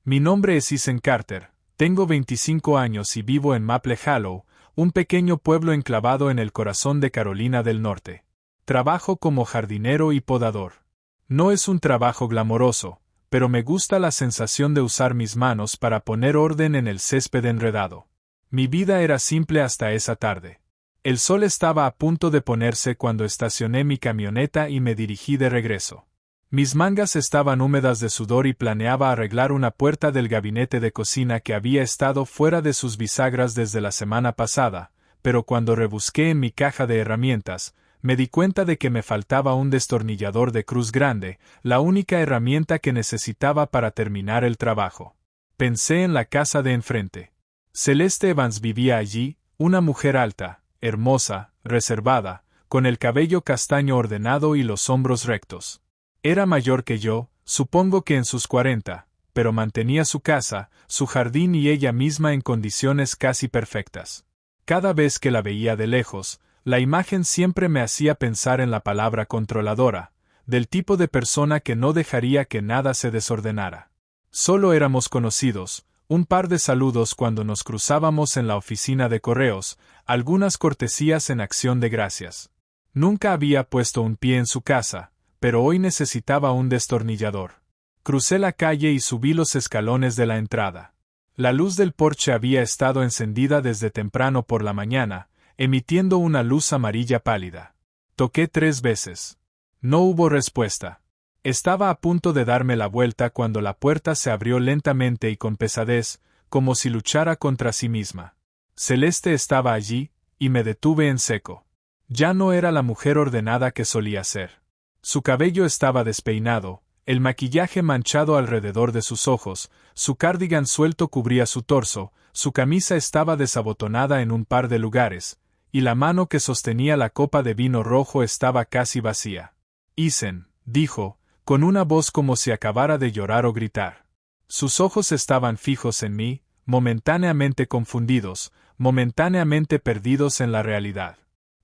Mi nombre es Ethan Carter, tengo 25 años y vivo en Maple Hollow, un pequeño pueblo enclavado en el corazón de Carolina del Norte. Trabajo como jardinero y podador. No es un trabajo glamoroso, pero me gusta la sensación de usar mis manos para poner orden en el césped enredado. Mi vida era simple hasta esa tarde. El sol estaba a punto de ponerse cuando estacioné mi camioneta y me dirigí de regreso. Mis mangas estaban húmedas de sudor y planeaba arreglar una puerta del gabinete de cocina que había estado fuera de sus bisagras desde la semana pasada, pero cuando rebusqué en mi caja de herramientas, me di cuenta de que me faltaba un destornillador de cruz grande, la única herramienta que necesitaba para terminar el trabajo. Pensé en la casa de enfrente. Celeste Evans vivía allí, una mujer alta, hermosa, reservada, con el cabello castaño ordenado y los hombros rectos. Era mayor que yo, supongo que en sus 40, pero mantenía su casa, su jardín y ella misma en condiciones casi perfectas. Cada vez que la veía de lejos, la imagen siempre me hacía pensar en la palabra controladora, del tipo de persona que no dejaría que nada se desordenara. Solo éramos conocidos, un par de saludos cuando nos cruzábamos en la oficina de correos, algunas cortesías en acción de gracias. Nunca había puesto un pie en su casa, pero hoy necesitaba un destornillador. Crucé la calle y subí los escalones de la entrada. La luz del porche había estado encendida desde temprano por la mañana, emitiendo una luz amarilla pálida. Toqué 3 veces. No hubo respuesta. Estaba a punto de darme la vuelta cuando la puerta se abrió lentamente y con pesadez, como si luchara contra sí misma. Celeste estaba allí, y me detuve en seco. Ya no era la mujer ordenada que solía ser. Su cabello estaba despeinado, el maquillaje manchado alrededor de sus ojos, su cardigan suelto cubría su torso, su camisa estaba desabotonada en un par de lugares, y la mano que sostenía la copa de vino rojo estaba casi vacía. Ethan, dijo, con una voz como si acabara de llorar o gritar. Sus ojos estaban fijos en mí, momentáneamente confundidos, momentáneamente perdidos en la realidad.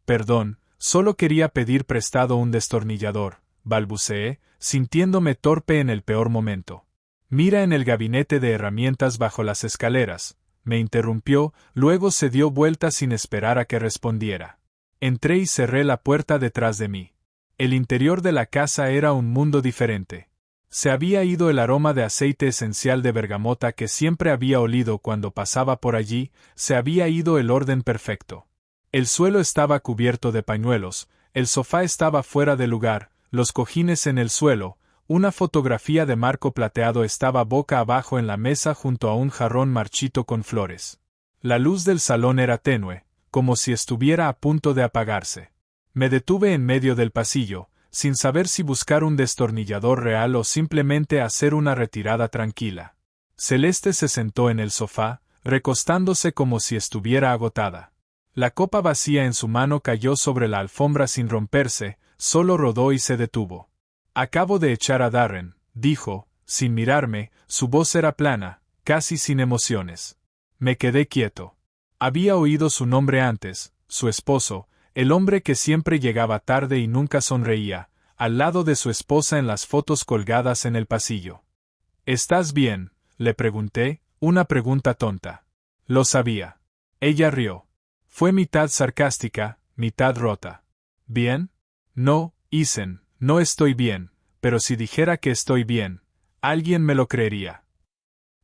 Perdón, solo quería pedir prestado un destornillador, balbuceé, sintiéndome torpe en el peor momento. Mira en el gabinete de herramientas bajo las escaleras, me interrumpió, luego se dio vuelta sin esperar a que respondiera. Entré y cerré la puerta detrás de mí. El interior de la casa era un mundo diferente. Se había ido el aroma de aceite esencial de bergamota que siempre había olido cuando pasaba por allí, se había ido el orden perfecto. El suelo estaba cubierto de pañuelos, el sofá estaba fuera de lugar, los cojines en el suelo, una fotografía de marco plateado estaba boca abajo en la mesa junto a un jarrón marchito con flores. La luz del salón era tenue, como si estuviera a punto de apagarse. Me detuve en medio del pasillo, sin saber si buscar un destornillador real o simplemente hacer una retirada tranquila. Celeste se sentó en el sofá, recostándose como si estuviera agotada. La copa vacía en su mano cayó sobre la alfombra sin romperse, solo rodó y se detuvo. Acabo de echar a Darren, dijo, sin mirarme, su voz era plana, casi sin emociones. Me quedé quieto. Había oído su nombre antes, su esposo, el hombre que siempre llegaba tarde y nunca sonreía, al lado de su esposa en las fotos colgadas en el pasillo. ¿Estás bien?, le pregunté, una pregunta tonta. Lo sabía. Ella rió. Fue mitad sarcástica, mitad rota. ¿Bien? No, Ethan, no estoy bien, pero si dijera que estoy bien, alguien me lo creería.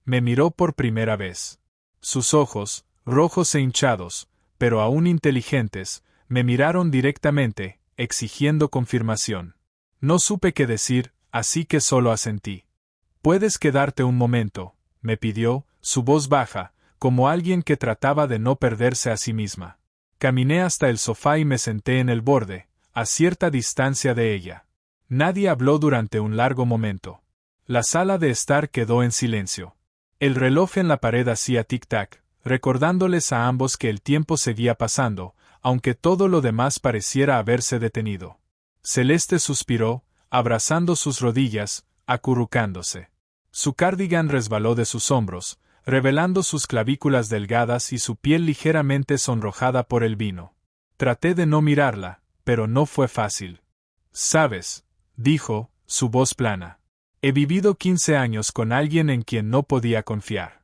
Me miró por primera vez. Sus ojos, rojos e hinchados, pero aún inteligentes, me miraron directamente, exigiendo confirmación. No supe qué decir, así que solo asentí. «¿Puedes quedarte un momento?», me pidió, su voz baja, como alguien que trataba de no perderse a sí misma. Caminé hasta el sofá y me senté en el borde, a cierta distancia de ella. Nadie habló durante un largo momento. La sala de estar quedó en silencio. El reloj en la pared hacía tic-tac, recordándoles a ambos que el tiempo seguía pasando, aunque todo lo demás pareciera haberse detenido. Celeste suspiró, abrazando sus rodillas, acurrucándose. Su cardigan resbaló de sus hombros, revelando sus clavículas delgadas y su piel ligeramente sonrojada por el vino. Traté de no mirarla, pero no fue fácil. «¿Sabes?», dijo, su voz plana. He vivido 15 años con alguien en quien no podía confiar.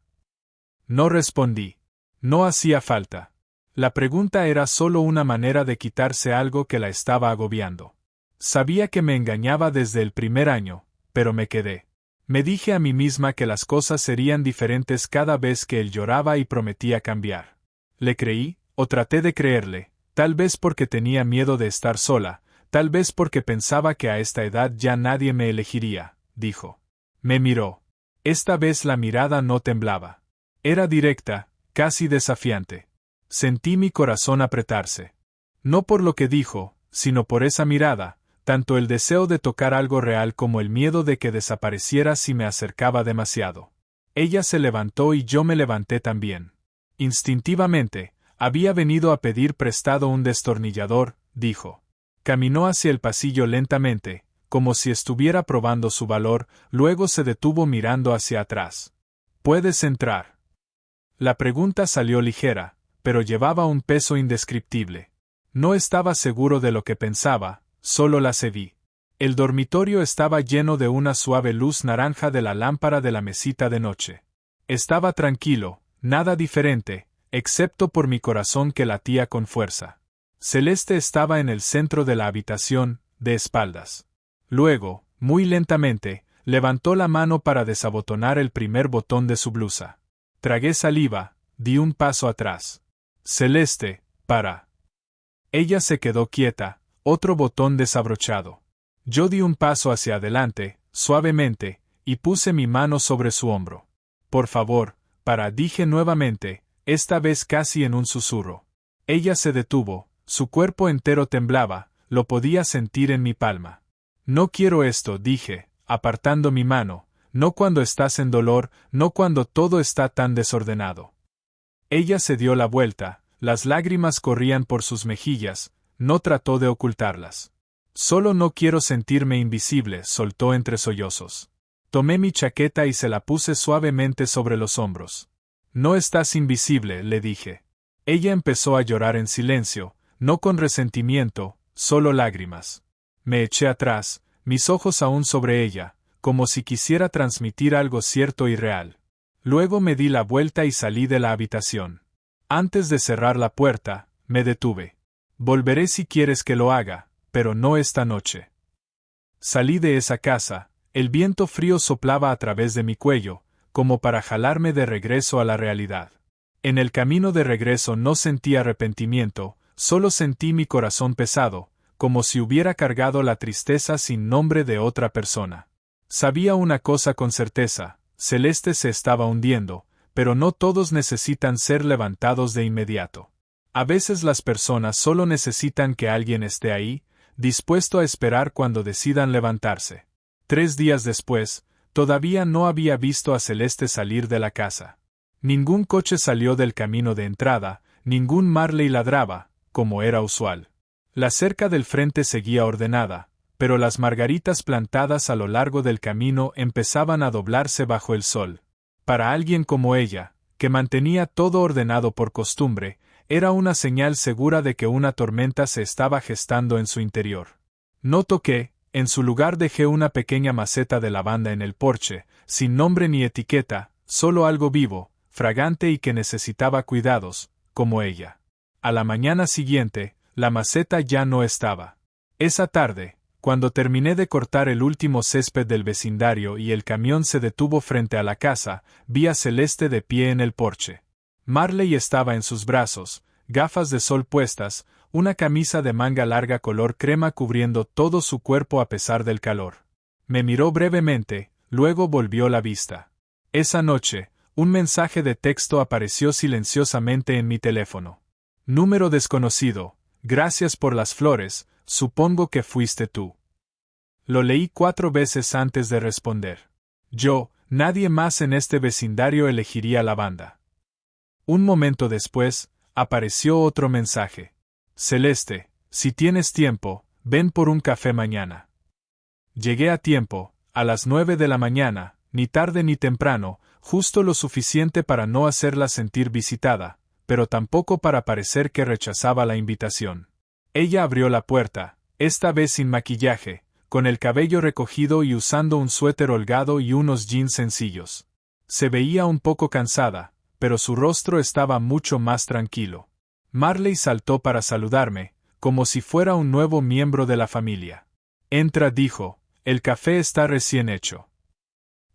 No respondí. No hacía falta. La pregunta era solo una manera de quitarse algo que la estaba agobiando. Sabía que me engañaba desde el primer año, pero me quedé. Me dije a mí misma que las cosas serían diferentes cada vez que él lloraba y prometía cambiar. ¿Le creí, o traté de creerle? Tal vez porque tenía miedo de estar sola, tal vez porque pensaba que a esta edad ya nadie me elegiría, dijo. Me miró. Esta vez la mirada no temblaba. Era directa, casi desafiante. Sentí mi corazón apretarse. No por lo que dijo, sino por esa mirada, tanto el deseo de tocar algo real como el miedo de que desapareciera si me acercaba demasiado. Ella se levantó y yo me levanté también. Instintivamente, había venido a pedir prestado un destornillador, dijo. Caminó hacia el pasillo lentamente, como si estuviera probando su valor, luego se detuvo mirando hacia atrás. ¿Puedes entrar? La pregunta salió ligera, pero llevaba un peso indescriptible. No estaba seguro de lo que pensaba, solo la cedí. El dormitorio estaba lleno de una suave luz naranja de la lámpara de la mesita de noche. Estaba tranquilo, nada diferente, excepto por mi corazón que latía con fuerza. Celeste estaba en el centro de la habitación, de espaldas. Luego, muy lentamente, levantó la mano para desabotonar el primer botón de su blusa. Tragué saliva, di un paso atrás. Celeste, para. Ella se quedó quieta, otro botón desabrochado. Yo di un paso hacia adelante, suavemente, y puse mi mano sobre su hombro. Por favor, para, dije nuevamente, esta vez casi en un susurro. Ella se detuvo, su cuerpo entero temblaba, lo podía sentir en mi palma. No quiero esto, dije, apartando mi mano, no cuando estás en dolor, no cuando todo está tan desordenado. Ella se dio la vuelta, las lágrimas corrían por sus mejillas, no trató de ocultarlas. Solo no quiero sentirme invisible, soltó entre sollozos. Tomé mi chaqueta y se la puse suavemente sobre los hombros. No estás invisible, le dije. Ella empezó a llorar en silencio, no con resentimiento, solo lágrimas. Me eché atrás, mis ojos aún sobre ella, como si quisiera transmitir algo cierto y real. Luego me di la vuelta y salí de la habitación. Antes de cerrar la puerta, me detuve. Volveré si quieres que lo haga, pero no esta noche. Salí de esa casa, el viento frío soplaba a través de mi cuello, como para jalarme de regreso a la realidad. En el camino de regreso no sentí arrepentimiento, solo sentí mi corazón pesado, como si hubiera cargado la tristeza sin nombre de otra persona. Sabía una cosa con certeza, Celeste se estaba hundiendo, pero no todos necesitan ser levantados de inmediato. A veces las personas solo necesitan que alguien esté ahí, dispuesto a esperar cuando decidan levantarse. 3 días después, todavía no había visto a Celeste salir de la casa. Ningún coche salió del camino de entrada, ningún Marley ladraba, como era usual. La cerca del frente seguía ordenada, pero las margaritas plantadas a lo largo del camino empezaban a doblarse bajo el sol. Para alguien como ella, que mantenía todo ordenado por costumbre, era una señal segura de que una tormenta se estaba gestando en su interior. No toqué, en su lugar dejé una pequeña maceta de lavanda en el porche, sin nombre ni etiqueta, solo algo vivo, fragante y que necesitaba cuidados, como ella. A la mañana siguiente, la maceta ya no estaba. Esa tarde, cuando terminé de cortar el último césped del vecindario y el camión se detuvo frente a la casa, vi a Celeste de pie en el porche. Marley estaba en sus brazos, gafas de sol puestas, una camisa de manga larga color crema cubriendo todo su cuerpo a pesar del calor. Me miró brevemente, luego volvió la vista. Esa noche, un mensaje de texto apareció silenciosamente en mi teléfono. Número desconocido, gracias por las flores, supongo que fuiste tú. Lo leí 4 veces antes de responder. Yo, nadie más en este vecindario elegiría lavanda. Un momento después, apareció otro mensaje. Celeste, si tienes tiempo, ven por un café mañana. Llegué a tiempo, a las 9 de la mañana, ni tarde ni temprano, justo lo suficiente para no hacerla sentir visitada, pero tampoco para parecer que rechazaba la invitación. Ella abrió la puerta, esta vez sin maquillaje, con el cabello recogido y usando un suéter holgado y unos jeans sencillos. Se veía un poco cansada, pero su rostro estaba mucho más tranquilo. Marley saltó para saludarme, como si fuera un nuevo miembro de la familia. Entra, dijo, el café está recién hecho.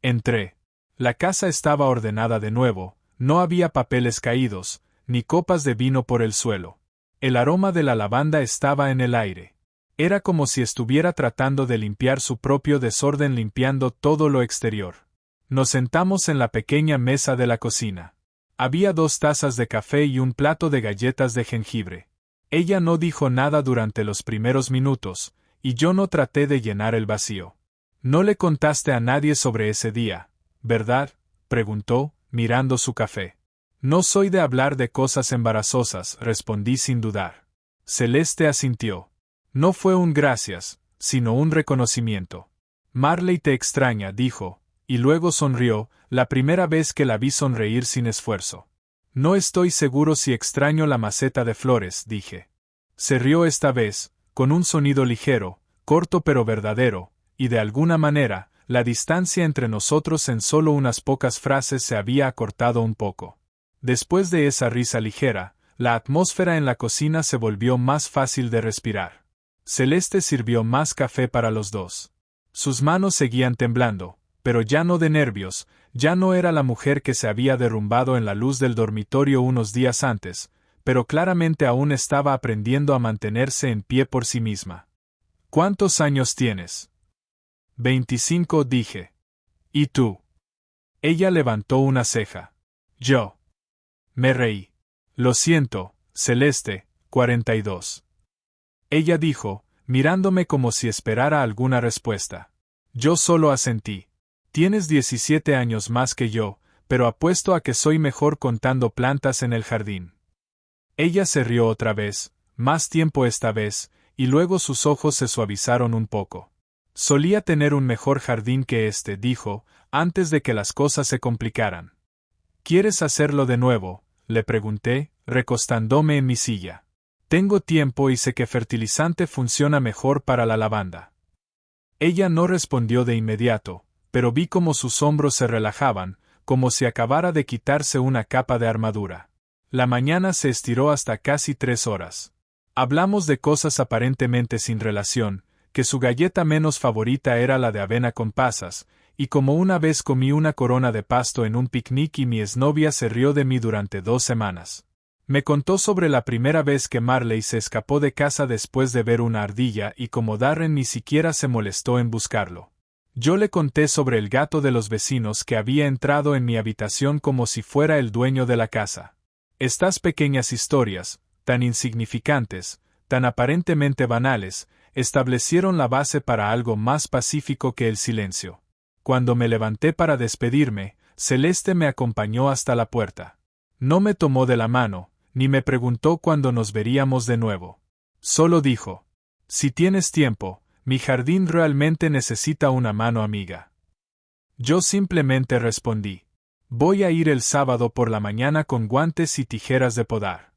Entré. La casa estaba ordenada de nuevo, no había papeles caídos, ni copas de vino por el suelo. El aroma de la lavanda estaba en el aire. Era como si estuviera tratando de limpiar su propio desorden limpiando todo lo exterior. Nos sentamos en la pequeña mesa de la cocina. Había 2 tazas de café y un plato de galletas de jengibre. Ella no dijo nada durante los primeros minutos, y yo no traté de llenar el vacío. No le contaste a nadie sobre ese día, ¿verdad?, preguntó, mirando su café. No soy de hablar de cosas embarazosas, respondí sin dudar. Celeste asintió. No fue un gracias, sino un reconocimiento. Marley te extraña, dijo, y luego sonrió, la primera vez que la vi sonreír sin esfuerzo. No estoy seguro si extraño la maceta de flores, dije. Se rió esta vez, con un sonido ligero, corto pero verdadero, y de alguna manera, la distancia entre nosotros en solo unas pocas frases se había acortado un poco. Después de esa risa ligera, la atmósfera en la cocina se volvió más fácil de respirar. Celeste sirvió más café para los dos. Sus manos seguían temblando, pero ya no de nervios, ya no era la mujer que se había derrumbado en la luz del dormitorio unos días antes, pero claramente aún estaba aprendiendo a mantenerse en pie por sí misma. ¿Cuántos años tienes? 25, dije. ¿Y tú? Ella levantó una ceja. Yo. Me reí. Lo siento, Celeste, 42. Ella dijo, mirándome como si esperara alguna respuesta. Yo solo asentí. Tienes 17 años más que yo, pero apuesto a que soy mejor contando plantas en el jardín. Ella se rió otra vez, más tiempo esta vez, y luego sus ojos se suavizaron un poco. Solía tener un mejor jardín que este, dijo, antes de que las cosas se complicaran. ¿Quieres hacerlo de nuevo?, le pregunté, recostándome en mi silla. Tengo tiempo y sé que fertilizante funciona mejor para la lavanda. Ella no respondió de inmediato, pero vi cómo sus hombros se relajaban, como si acabara de quitarse una capa de armadura. La mañana se estiró hasta casi 3 horas. Hablamos de cosas aparentemente sin relación, que su galleta menos favorita era la de avena con pasas, y como una vez comí una corona de pasto en un picnic y mi exnovia se rió de mí durante 2 semanas. Me contó sobre la primera vez que Marley se escapó de casa después de ver una ardilla y cómo Darren ni siquiera se molestó en buscarlo. Yo le conté sobre el gato de los vecinos que había entrado en mi habitación como si fuera el dueño de la casa. Estas pequeñas historias, tan insignificantes, tan aparentemente banales, establecieron la base para algo más pacífico que el silencio. Cuando me levanté para despedirme, Celeste me acompañó hasta la puerta. No me tomó de la mano, ni me preguntó cuándo nos veríamos de nuevo. Solo dijo, si tienes tiempo, mi jardín realmente necesita una mano amiga. Yo simplemente respondí, voy a ir el sábado por la mañana con guantes y tijeras de podar.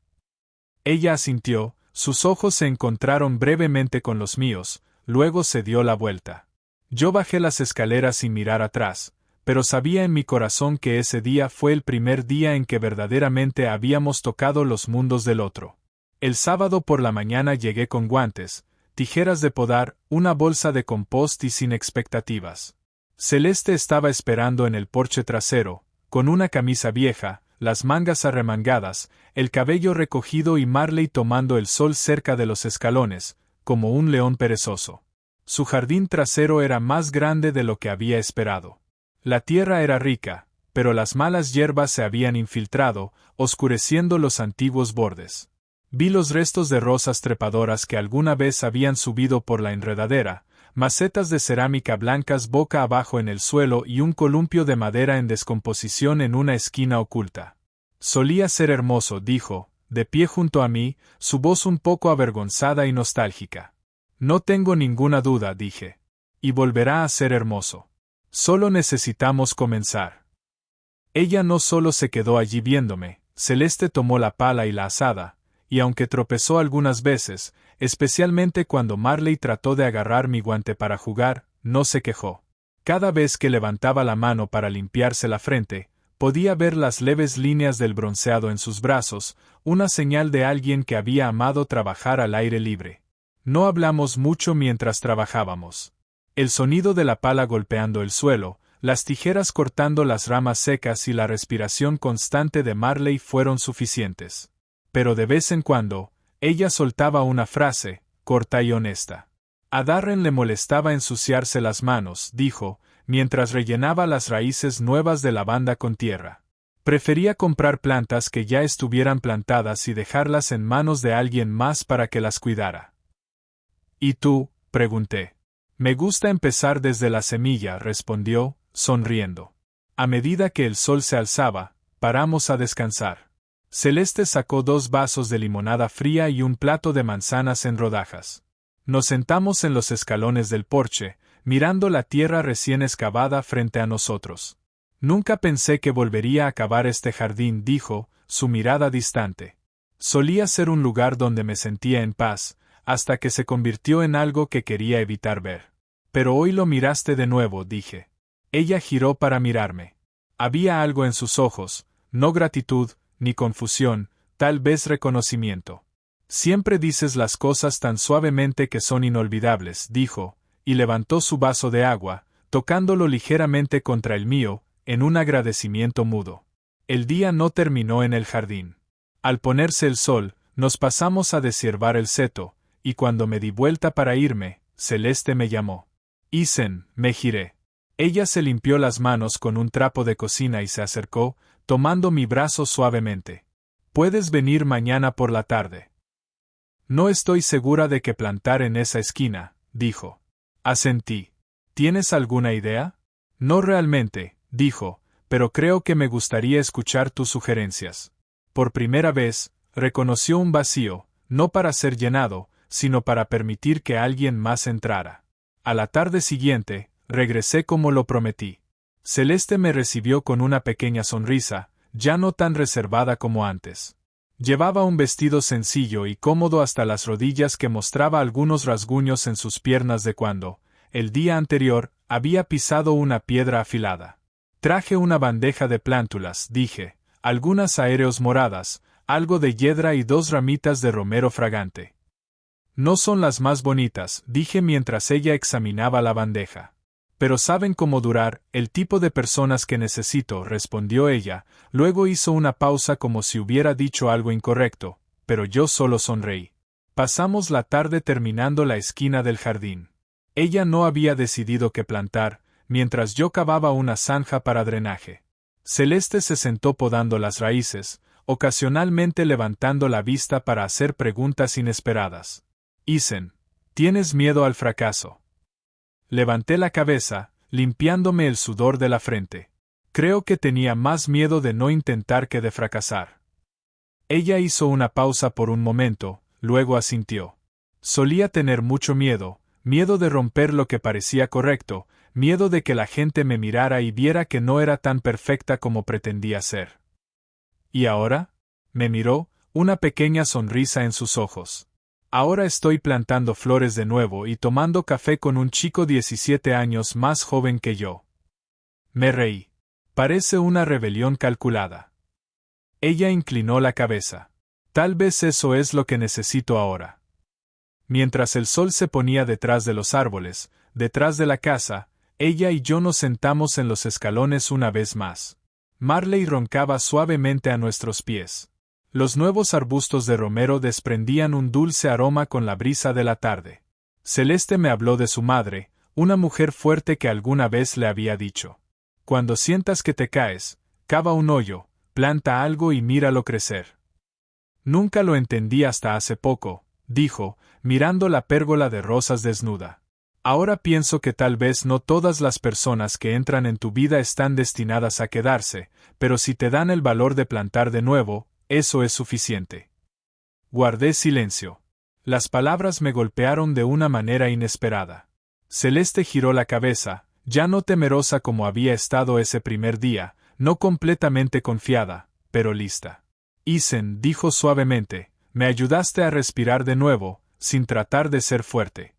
Ella asintió, sus ojos se encontraron brevemente con los míos, luego se dio la vuelta. Yo bajé las escaleras sin mirar atrás, pero sabía en mi corazón que ese día fue el primer día en que verdaderamente habíamos tocado los mundos del otro. El sábado por la mañana llegué con guantes, tijeras de podar, una bolsa de compost y sin expectativas. Celeste estaba esperando en el porche trasero, con una camisa vieja, las mangas arremangadas, el cabello recogido y Marley tomando el sol cerca de los escalones, como un león perezoso. Su jardín trasero era más grande de lo que había esperado. La tierra era rica, pero las malas hierbas se habían infiltrado, oscureciendo los antiguos bordes. Vi los restos de rosas trepadoras que alguna vez habían subido por la enredadera, macetas de cerámica blancas boca abajo en el suelo y un columpio de madera en descomposición en una esquina oculta. Solía ser hermoso, dijo, de pie junto a mí, su voz un poco avergonzada y nostálgica. No tengo ninguna duda, dije. Y volverá a ser hermoso. Solo necesitamos comenzar. Ella no solo se quedó allí viéndome, Celeste tomó la pala y la azada, y aunque tropezó algunas veces, especialmente cuando Marley trató de agarrar mi guante para jugar, no se quejó. Cada vez que levantaba la mano para limpiarse la frente, podía ver las leves líneas del bronceado en sus brazos, una señal de alguien que había amado trabajar al aire libre. No hablamos mucho mientras trabajábamos. El sonido de la pala golpeando el suelo, las tijeras cortando las ramas secas y la respiración constante de Marley fueron suficientes. Pero de vez en cuando, ella soltaba una frase, corta y honesta. A Darren le molestaba ensuciarse las manos, dijo, mientras rellenaba las raíces nuevas de lavanda con tierra. Prefería comprar plantas que ya estuvieran plantadas y dejarlas en manos de alguien más para que las cuidara. ¿Y tú?, pregunté. Me gusta empezar desde la semilla, respondió, sonriendo. A medida que el sol se alzaba, paramos a descansar. Celeste sacó 2 vasos de limonada fría y un plato de manzanas en rodajas. Nos sentamos en los escalones del porche, mirando la tierra recién excavada frente a nosotros. Nunca pensé que volvería a acabar este jardín, dijo, su mirada distante. Solía ser un lugar donde me sentía en paz, hasta que se convirtió en algo que quería evitar ver. Pero hoy lo miraste de nuevo, dije. Ella giró para mirarme. Había algo en sus ojos, no gratitud, ni confusión, tal vez reconocimiento. Siempre dices las cosas tan suavemente que son inolvidables, dijo, y levantó su vaso de agua, tocándolo ligeramente contra el mío, en un agradecimiento mudo. El día no terminó en el jardín. Al ponerse el sol, nos pasamos a deshiervar el seto, y cuando me di vuelta para irme, Celeste me llamó. Isen, me giré. Ella se limpió las manos con un trapo de cocina y se acercó, tomando mi brazo suavemente. ¿Puedes venir mañana por la tarde? No estoy segura de qué plantar en esa esquina, dijo. Asentí. ¿Tienes alguna idea? No realmente, dijo, pero creo que me gustaría escuchar tus sugerencias. Por primera vez, reconoció un vacío, no para ser llenado, sino para permitir que alguien más entrara. A la tarde siguiente, regresé como lo prometí. Celeste me recibió con una pequeña sonrisa, ya no tan reservada como antes. Llevaba un vestido sencillo y cómodo hasta las rodillas que mostraba algunos rasguños en sus piernas de cuando, el día anterior, había pisado una piedra afilada. Traje una bandeja de plántulas, dije, algunas aéreos moradas, algo de hiedra y 2 ramitas de romero fragante. No son las más bonitas, dije mientras ella examinaba la bandeja. Pero saben cómo durar, el tipo de personas que necesito, respondió ella, luego hizo una pausa como si hubiera dicho algo incorrecto, pero yo solo sonreí. Pasamos la tarde terminando la esquina del jardín. Ella no había decidido qué plantar, mientras yo cavaba una zanja para drenaje. Celeste se sentó podando las raíces, ocasionalmente levantando la vista para hacer preguntas inesperadas. Isen, ¿tienes miedo al fracaso? Levanté la cabeza, limpiándome el sudor de la frente. Creo que tenía más miedo de no intentar que de fracasar. Ella hizo una pausa por un momento, luego asintió. Solía tener mucho miedo, miedo de romper lo que parecía correcto, miedo de que la gente me mirara y viera que no era tan perfecta como pretendía ser. ¿Y ahora? Me miró, una pequeña sonrisa en sus ojos. Ahora estoy plantando flores de nuevo y tomando café con un chico 17 años más joven que yo. Me reí. Parece una rebelión calculada. Ella inclinó la cabeza. Tal vez eso es lo que necesito ahora. Mientras el sol se ponía detrás de los árboles, detrás de la casa, ella y yo nos sentamos en los escalones una vez más. Marley roncaba suavemente a nuestros pies. Los nuevos arbustos de romero desprendían un dulce aroma con la brisa de la tarde. Celeste me habló de su madre, una mujer fuerte que alguna vez le había dicho: cuando sientas que te caes, cava un hoyo, planta algo y míralo crecer. Nunca lo entendí hasta hace poco, dijo, mirando la pérgola de rosas desnuda. Ahora pienso que tal vez no todas las personas que entran en tu vida están destinadas a quedarse, pero si te dan el valor de plantar de nuevo, eso es suficiente. Guardé silencio. Las palabras me golpearon de una manera inesperada. Celeste giró la cabeza, ya no temerosa como había estado ese primer día, no completamente confiada, pero lista. Isen, dijo suavemente, Me ayudaste a respirar de nuevo, sin tratar de ser fuerte.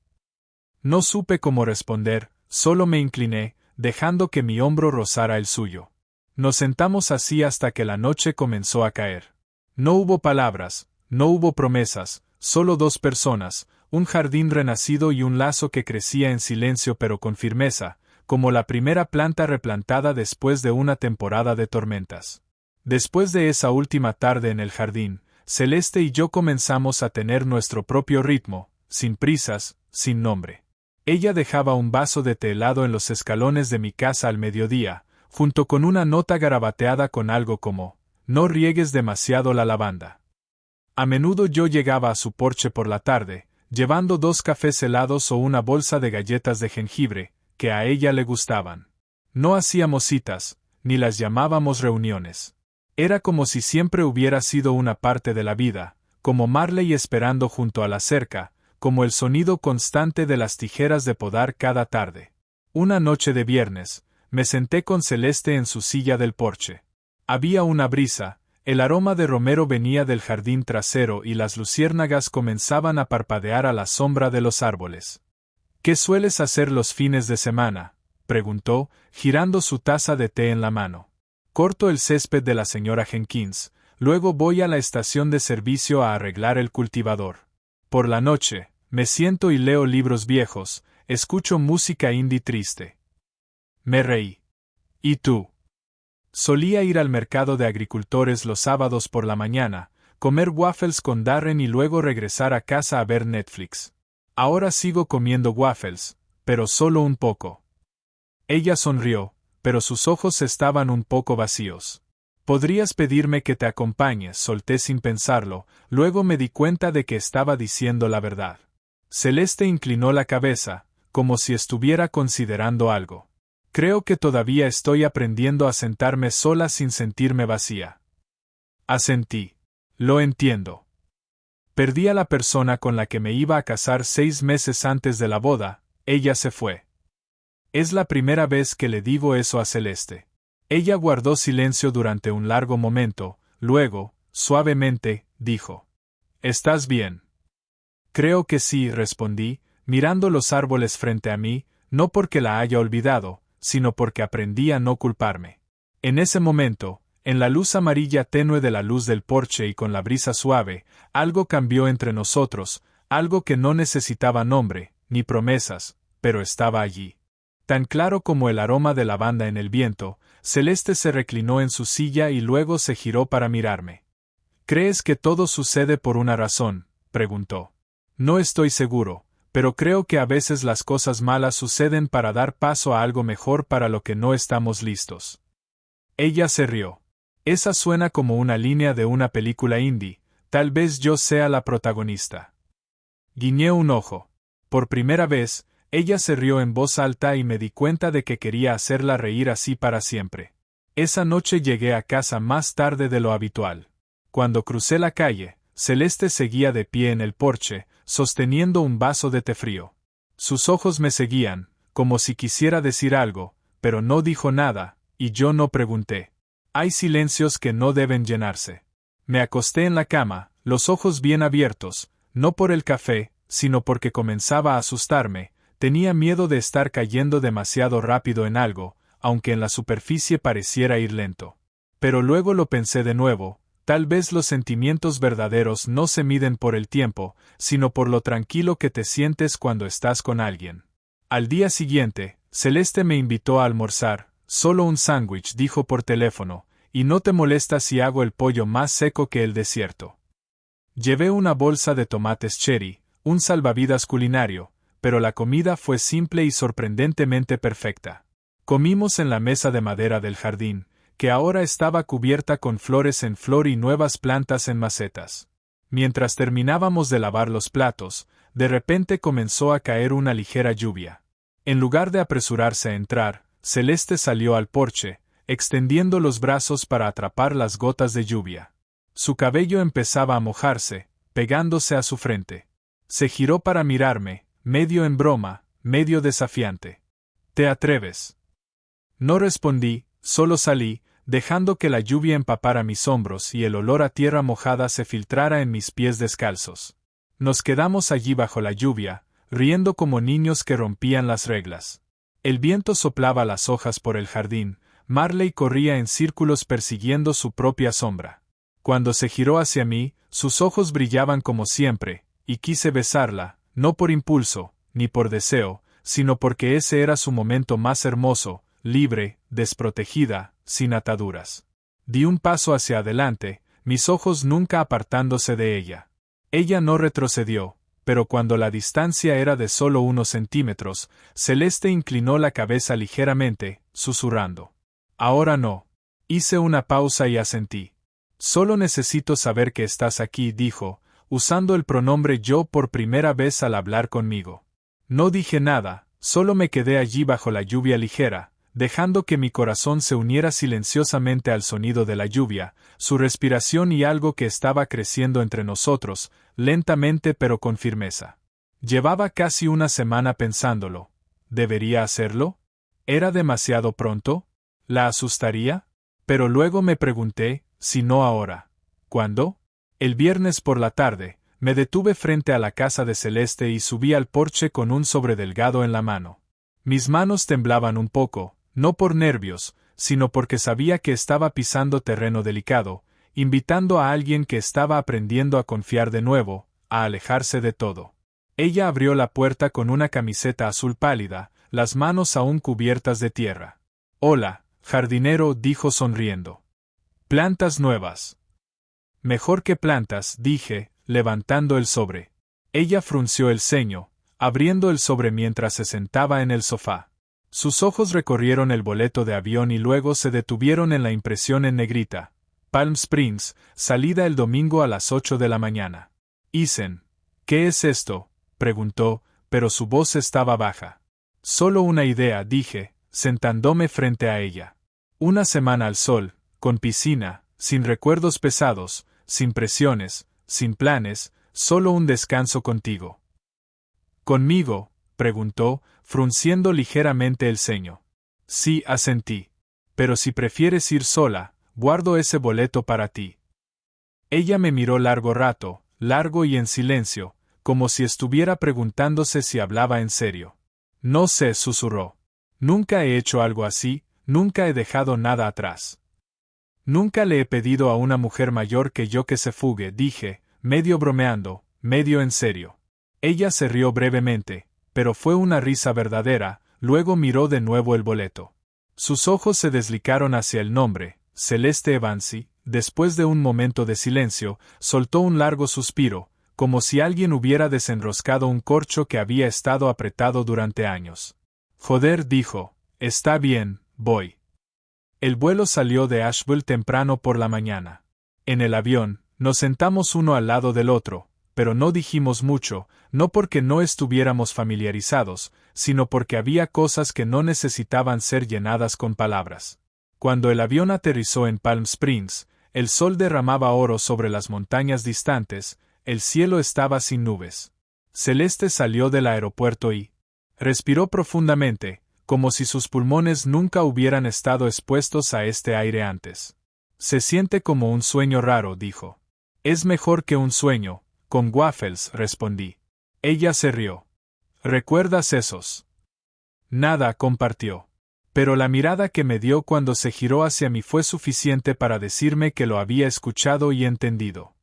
No supe cómo responder, solo me incliné, dejando que mi hombro rozara el suyo. Nos sentamos así hasta que la noche comenzó a caer. No hubo palabras, no hubo promesas, solo dos personas, un jardín renacido y un lazo que crecía en silencio pero con firmeza, como la primera planta replantada después de una temporada de tormentas. Después de esa última tarde en el jardín, Celeste y yo comenzamos a tener nuestro propio ritmo, sin prisas, sin nombre. Ella dejaba un vaso de té helado en los escalones de mi casa al mediodía, junto con una nota garabateada con algo como, no riegues demasiado la lavanda. A menudo yo llegaba a su porche por la tarde, llevando 2 cafés helados o una bolsa de galletas de jengibre, que a ella le gustaban. No hacíamos citas, ni las llamábamos reuniones. Era como si siempre hubiera sido una parte de la vida, como Marley esperando junto a la cerca, como el sonido constante de las tijeras de podar cada tarde. Una noche de viernes, me senté con Celeste en su silla del porche. Había una brisa, el aroma de romero venía del jardín trasero y las luciérnagas comenzaban a parpadear a la sombra de los árboles. ¿Qué sueles hacer los fines de semana?, preguntó, girando su taza de té en la mano. Corto el césped de la señora Jenkins, luego voy a la estación de servicio a arreglar el cultivador. Por la noche, me siento y leo libros viejos, escucho música indie triste. Me reí. ¿Y tú? Solía ir al mercado de agricultores los sábados por la mañana, comer waffles con Darren y luego regresar a casa a ver Netflix. Ahora sigo comiendo waffles, pero solo un poco. Ella sonrió, pero sus ojos estaban un poco vacíos. ¿Podrías pedirme que te acompañes?, solté sin pensarlo, luego me di cuenta de que estaba diciendo la verdad. Celeste inclinó la cabeza, como si estuviera considerando algo. Creo que todavía estoy aprendiendo a sentarme sola sin sentirme vacía. Asentí. Lo entiendo. Perdí a la persona con la que me iba a casar 6 meses antes de la boda, ella se fue. Es la primera vez que le digo eso a Celeste. Ella guardó silencio durante un largo momento, luego, suavemente, dijo: ¿Estás bien? Creo que sí, respondí, mirando los árboles frente a mí, no porque la haya olvidado, sino porque aprendí a no culparme. En ese momento, en la luz amarilla tenue de la luz del porche y con la brisa suave, algo cambió entre nosotros, algo que no necesitaba nombre, ni promesas, pero estaba allí. Tan claro como el aroma de lavanda en el viento, Celeste se reclinó en su silla y luego se giró para mirarme. ¿Crees que todo sucede por una razón?, preguntó. No estoy seguro, pero creo que a veces las cosas malas suceden para dar paso a algo mejor para lo que no estamos listos. Ella se rió. Esa suena como una línea de una película indie, tal vez yo sea la protagonista. Guiñé un ojo. Por primera vez, ella se rió en voz alta y me di cuenta de que quería hacerla reír así para siempre. Esa noche llegué a casa más tarde de lo habitual. Cuando crucé la calle, Celeste seguía de pie en el porche, sosteniendo un vaso de té frío. Sus ojos me seguían, como si quisiera decir algo, pero no dijo nada, y yo no pregunté. Hay silencios que no deben llenarse. Me acosté en la cama, los ojos bien abiertos, no por el café, sino porque comenzaba a asustarme. Tenía miedo de estar cayendo demasiado rápido en algo, aunque en la superficie pareciera ir lento. Pero luego lo pensé de nuevo, tal vez los sentimientos verdaderos no se miden por el tiempo, sino por lo tranquilo que te sientes cuando estás con alguien. Al día siguiente, Celeste me invitó a almorzar, solo un sándwich, dijo por teléfono, y no te molesta si hago el pollo más seco que el desierto. Llevé una bolsa de tomates cherry, un salvavidas culinario, pero la comida fue simple y sorprendentemente perfecta. Comimos en la mesa de madera del jardín, que ahora estaba cubierta con flores en flor y nuevas plantas en macetas. Mientras terminábamos de lavar los platos, de repente comenzó a caer una ligera lluvia. En lugar de apresurarse a entrar, Celeste salió al porche, extendiendo los brazos para atrapar las gotas de lluvia. Su cabello empezaba a mojarse, pegándose a su frente. Se giró para mirarme, medio en broma, medio desafiante. ¿Te atreves? No respondí, solo salí, dejando que la lluvia empapara mis hombros y el olor a tierra mojada se filtrara en mis pies descalzos. Nos quedamos allí bajo la lluvia, riendo como niños que rompían las reglas. El viento soplaba las hojas por el jardín, Marley corría en círculos persiguiendo su propia sombra. Cuando se giró hacia mí, sus ojos brillaban como siempre, y quise besarla, no por impulso, ni por deseo, sino porque ese era su momento más hermoso, libre, desprotegida, sin ataduras. Di un paso hacia adelante, mis ojos nunca apartándose de ella. Ella no retrocedió, pero cuando la distancia era de solo unos centímetros, Celeste inclinó la cabeza ligeramente, susurrando. Ahora no. Hice una pausa y asentí. Solo necesito saber que estás aquí, dijo, usando el pronombre yo por primera vez al hablar conmigo. No dije nada, solo me quedé allí bajo la lluvia ligera, dejando que mi corazón se uniera silenciosamente al sonido de la lluvia, su respiración y algo que estaba creciendo entre nosotros, lentamente pero con firmeza. Llevaba casi una semana pensándolo. ¿Debería hacerlo? ¿Era demasiado pronto? ¿La asustaría? Pero luego me pregunté, si no ahora. ¿Cuándo? El viernes por la tarde, me detuve frente a la casa de Celeste y subí al porche con un sobre delgado en la mano. Mis manos temblaban un poco, no por nervios, sino porque sabía que estaba pisando terreno delicado, invitando a alguien que estaba aprendiendo a confiar de nuevo, a alejarse de todo. Ella abrió la puerta con una camiseta azul pálida, las manos aún cubiertas de tierra. Hola, jardinero, dijo sonriendo. Plantas nuevas. Mejor que plantas, dije, levantando el sobre. Ella frunció el ceño, abriendo el sobre mientras se sentaba en el sofá. Sus ojos recorrieron el boleto de avión y luego se detuvieron en la impresión en negrita. Palm Springs, salida el domingo a las 8 de la mañana. Isen. ¿Qué es esto?, preguntó, pero su voz estaba baja. Solo una idea, dije, sentándome frente a ella. Una semana al sol, con piscina, sin recuerdos pesados, sin presiones, sin planes, solo un descanso contigo. ¿Conmigo?, preguntó, frunciendo ligeramente el ceño. Sí, asentí. Pero si prefieres ir sola, guardo ese boleto para ti. Ella me miró largo rato, largo y en silencio, como si estuviera preguntándose si hablaba en serio. No sé, susurró. Nunca he hecho algo así, nunca he dejado nada atrás. Nunca le he pedido a una mujer mayor que yo que se fugue, dije, medio bromeando, medio en serio. Ella se rió brevemente, pero fue una risa verdadera, luego miró de nuevo el boleto. Sus ojos se deslizaron hacia el nombre, Celeste Evansi, después de un momento de silencio, soltó un largo suspiro, como si alguien hubiera desenroscado un corcho que había estado apretado durante años. Joder, dijo, está bien, voy. El vuelo salió de Asheville temprano por la mañana. En el avión, nos sentamos uno al lado del otro, pero no dijimos mucho, no porque no estuviéramos familiarizados, sino porque había cosas que no necesitaban ser llenadas con palabras. Cuando el avión aterrizó en Palm Springs, el sol derramaba oro sobre las montañas distantes, el cielo estaba sin nubes. Celeste salió del aeropuerto y respiró profundamente, como si sus pulmones nunca hubieran estado expuestos a este aire antes. Se siente como un sueño raro, dijo. Es mejor que un sueño, con waffles, respondí. Ella se rió. ¿Recuerdas esos? Nada, compartió. Pero la mirada que me dio cuando se giró hacia mí fue suficiente para decirme que lo había escuchado y entendido.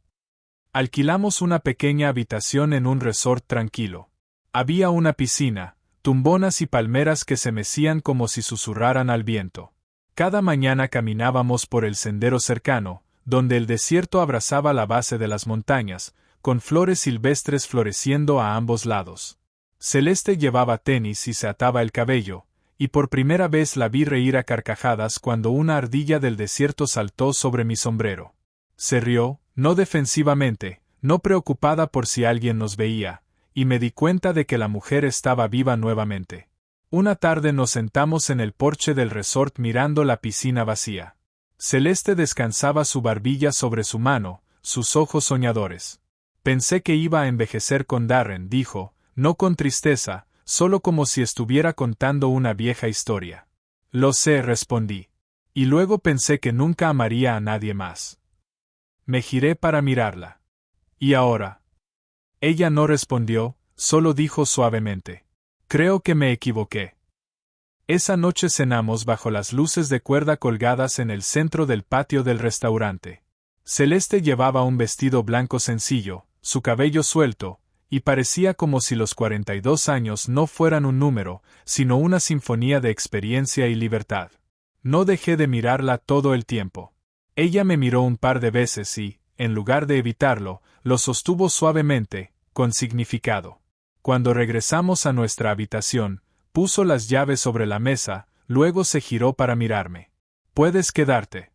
Alquilamos una pequeña habitación en un resort tranquilo. Había una piscina, tumbonas y palmeras que se mecían como si susurraran al viento. Cada mañana caminábamos por el sendero cercano, donde el desierto abrazaba la base de las montañas, con flores silvestres floreciendo a ambos lados. Celeste llevaba tenis y se ataba el cabello, y por primera vez la vi reír a carcajadas cuando una ardilla del desierto saltó sobre mi sombrero. Se rió, no defensivamente, no preocupada por si alguien nos veía, y me di cuenta de que la mujer estaba viva nuevamente. Una tarde nos sentamos en el porche del resort mirando la piscina vacía. Celeste descansaba su barbilla sobre su mano, sus ojos soñadores. Pensé que iba a envejecer con Darren, dijo, no con tristeza, solo como si estuviera contando una vieja historia. Lo sé, respondí. Y luego pensé que nunca amaría a nadie más. Me giré para mirarla. ¿Y ahora? Ella no respondió, solo dijo suavemente. Creo que me equivoqué. Esa noche cenamos bajo las luces de cuerda colgadas en el centro del patio del restaurante. Celeste llevaba un vestido blanco sencillo, su cabello suelto, y parecía como si los 42 años no fueran un número, sino una sinfonía de experiencia y libertad. No dejé de mirarla todo el tiempo. Ella me miró un par de veces y, en lugar de evitarlo, lo sostuvo suavemente, con significado. Cuando regresamos a nuestra habitación, puso las llaves sobre la mesa, luego se giró para mirarme. «Puedes quedarte».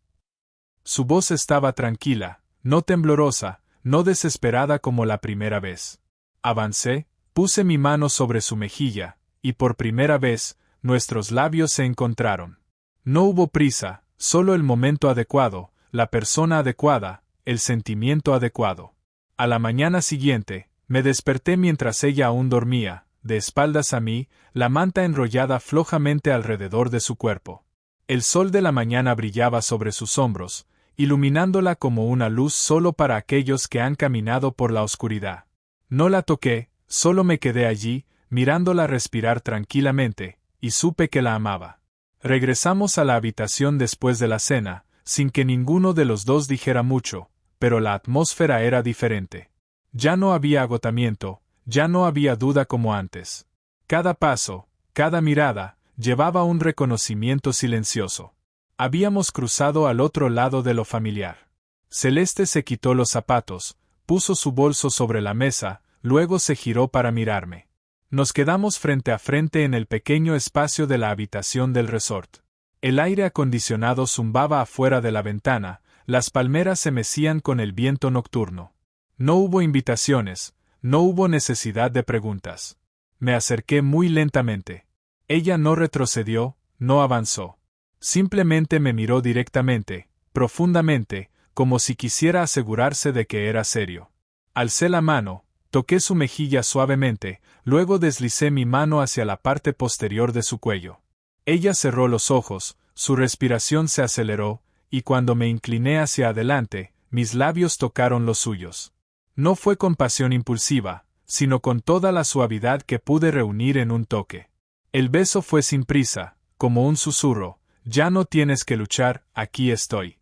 Su voz estaba tranquila, no temblorosa, no desesperada como la primera vez. Avancé, puse mi mano sobre su mejilla, y por primera vez, nuestros labios se encontraron. No hubo prisa, solo el momento adecuado, la persona adecuada, el sentimiento adecuado. A la mañana siguiente, me desperté mientras ella aún dormía, de espaldas a mí, la manta enrollada flojamente alrededor de su cuerpo. El sol de la mañana brillaba sobre sus hombros, iluminándola como una luz solo para aquellos que han caminado por la oscuridad. No la toqué, solo me quedé allí, mirándola respirar tranquilamente, y supe que la amaba. Regresamos a la habitación después de la cena, sin que ninguno de los dos dijera mucho, pero la atmósfera era diferente. Ya no había agotamiento, ya no había duda como antes. Cada paso, cada mirada, llevaba un reconocimiento silencioso. Habíamos cruzado al otro lado de lo familiar. Celeste se quitó los zapatos, puso su bolso sobre la mesa, luego se giró para mirarme. Nos quedamos frente a frente en el pequeño espacio de la habitación del resort. El aire acondicionado zumbaba afuera de la ventana, las palmeras se mecían con el viento nocturno. No hubo invitaciones, no hubo necesidad de preguntas. Me acerqué muy lentamente. Ella no retrocedió, no avanzó. Simplemente me miró directamente, profundamente, como si quisiera asegurarse de que era serio. Alcé la mano, toqué su mejilla suavemente, luego deslicé mi mano hacia la parte posterior de su cuello. Ella cerró los ojos, su respiración se aceleró, y cuando me incliné hacia adelante, mis labios tocaron los suyos. No fue con pasión impulsiva, sino con toda la suavidad que pude reunir en un toque. El beso fue sin prisa, como un susurro, «Ya no tienes que luchar, aquí estoy».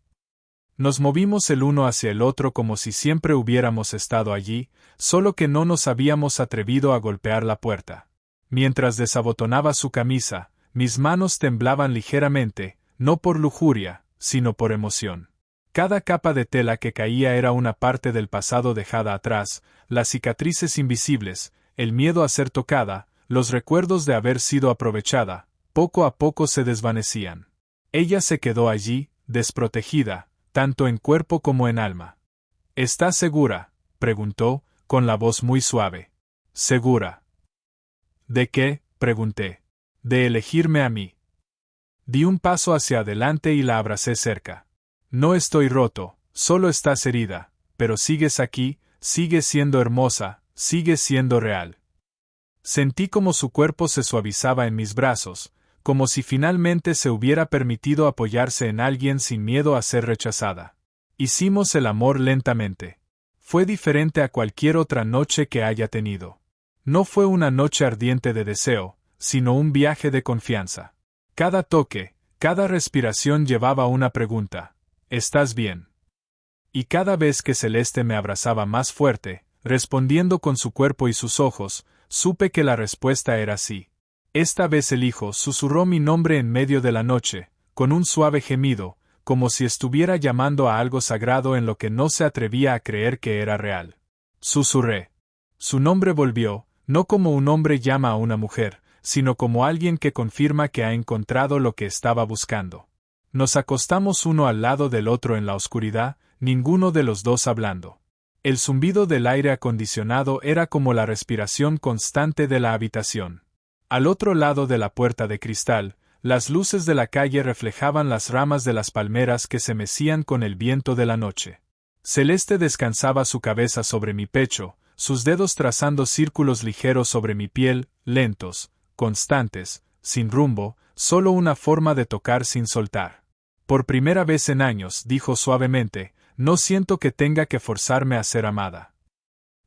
Nos movimos el uno hacia el otro como si siempre hubiéramos estado allí, solo que no nos habíamos atrevido a golpear la puerta. Mientras desabotonaba su camisa, mis manos temblaban ligeramente, no por lujuria, sino por emoción. Cada capa de tela que caía era una parte del pasado dejada atrás, las cicatrices invisibles, el miedo a ser tocada, los recuerdos de haber sido aprovechada, poco a poco se desvanecían. Ella se quedó allí, desprotegida, tanto en cuerpo como en alma. «¿Estás segura?», preguntó, con la voz muy suave. «¿Segura?» «¿De qué?», pregunté. «De elegirme a mí». Di un paso hacia adelante y la abracé cerca. «No estoy roto, solo estás herida, pero sigues aquí, sigues siendo hermosa, sigues siendo real». Sentí como su cuerpo se suavizaba en mis brazos, como si finalmente se hubiera permitido apoyarse en alguien sin miedo a ser rechazada. Hicimos el amor lentamente. Fue diferente a cualquier otra noche que haya tenido. No fue una noche ardiente de deseo, sino un viaje de confianza. Cada toque, cada respiración llevaba una pregunta: «¿Estás bien?». Y cada vez que Celeste me abrazaba más fuerte, respondiendo con su cuerpo y sus ojos, supe que la respuesta era sí. Esta vez el hijo susurró mi nombre en medio de la noche, con un suave gemido, como si estuviera llamando a algo sagrado en lo que no se atrevía a creer que era real. Susurré. Su nombre volvió, no como un hombre llama a una mujer, sino como alguien que confirma que ha encontrado lo que estaba buscando. Nos acostamos uno al lado del otro en la oscuridad, ninguno de los dos hablando. El zumbido del aire acondicionado era como la respiración constante de la habitación. Al otro lado de la puerta de cristal, las luces de la calle reflejaban las ramas de las palmeras que se mecían con el viento de la noche. Celeste descansaba su cabeza sobre mi pecho, sus dedos trazando círculos ligeros sobre mi piel, lentos, constantes, sin rumbo, solo una forma de tocar sin soltar. Por primera vez en años, dijo suavemente, no siento que tenga que forzarme a ser amada.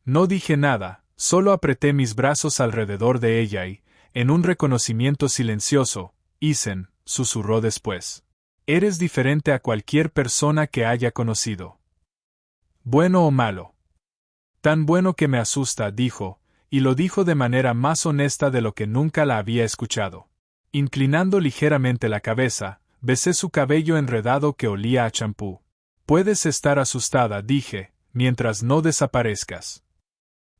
No dije nada, solo apreté mis brazos alrededor de ella y, en un reconocimiento silencioso, Isen, susurró después. Eres diferente a cualquier persona que haya conocido. ¿Bueno o malo? Tan bueno que me asusta, dijo, y lo dijo de manera más honesta de lo que nunca la había escuchado. Inclinando ligeramente la cabeza, besé su cabello enredado que olía a champú. Puedes estar asustada, dije, mientras no desaparezcas.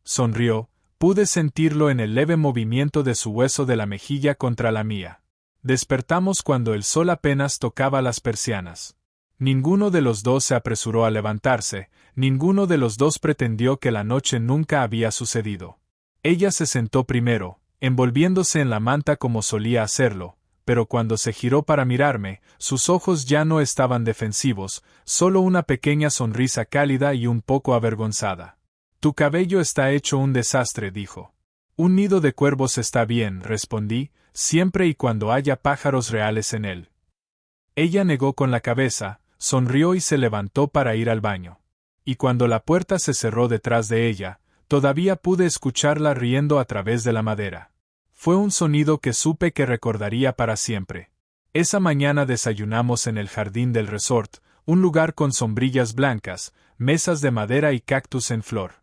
Sonrió, pude sentirlo en el leve movimiento de su hueso de la mejilla contra la mía. Despertamos cuando el sol apenas tocaba las persianas. Ninguno de los dos se apresuró a levantarse, ninguno de los dos pretendió que la noche nunca había sucedido. Ella se sentó primero, envolviéndose en la manta como solía hacerlo, pero cuando se giró para mirarme, sus ojos ya no estaban defensivos, solo una pequeña sonrisa cálida y un poco avergonzada. Tu cabello está hecho un desastre, dijo. Un nido de cuervos está bien, respondí, siempre y cuando haya pájaros reales en él. Ella negó con la cabeza, sonrió y se levantó para ir al baño. Y cuando la puerta se cerró detrás de ella, todavía pude escucharla riendo a través de la madera. Fue un sonido que supe que recordaría para siempre. Esa mañana desayunamos en el jardín del resort, un lugar con sombrillas blancas, mesas de madera y cactus en flor.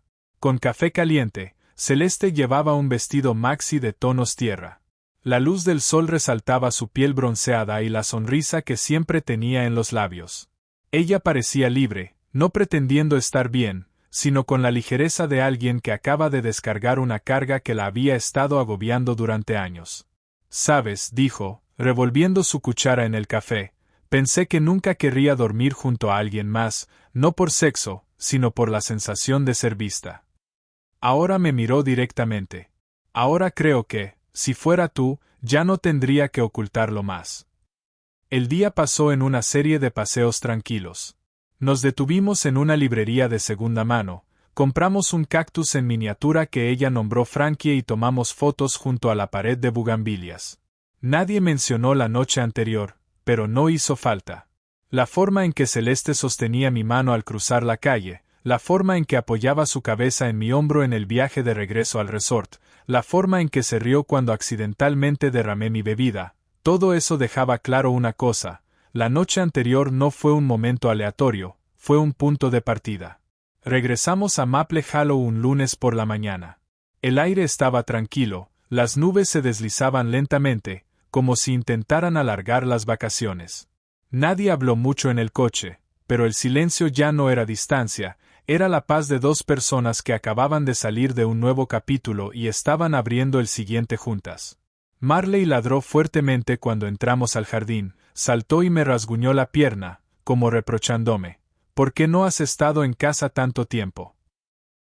Con café caliente, Celeste llevaba un vestido maxi de tonos tierra. La luz del sol resaltaba su piel bronceada y la sonrisa que siempre tenía en los labios. Ella parecía libre, no pretendiendo estar bien, sino con la ligereza de alguien que acaba de descargar una carga que la había estado agobiando durante años. «Sabes», dijo, revolviendo su cuchara en el café, «pensé que nunca querría dormir junto a alguien más, no por sexo, sino por la sensación de ser vista». Ahora me miró directamente. Ahora creo que, si fuera tú, ya no tendría que ocultarlo más. El día pasó en una serie de paseos tranquilos. Nos detuvimos en una librería de segunda mano, compramos un cactus en miniatura que ella nombró Frankie y tomamos fotos junto a la pared de bugambilias. Nadie mencionó la noche anterior, pero no hizo falta. La forma en que Celeste sostenía mi mano al cruzar la calle, la forma en que apoyaba su cabeza en mi hombro en el viaje de regreso al resort, la forma en que se rió cuando accidentalmente derramé mi bebida, todo eso dejaba claro una cosa: la noche anterior no fue un momento aleatorio, fue un punto de partida. Regresamos a Maple Hollow un lunes por la mañana. El aire estaba tranquilo, las nubes se deslizaban lentamente, como si intentaran alargar las vacaciones. Nadie habló mucho en el coche, pero el silencio ya no era distancia, era la paz de dos personas que acababan de salir de un nuevo capítulo y estaban abriendo el siguiente juntas. Marley ladró fuertemente cuando entramos al jardín, saltó y me rasguñó la pierna, como reprochándome: ¿por qué no has estado en casa tanto tiempo?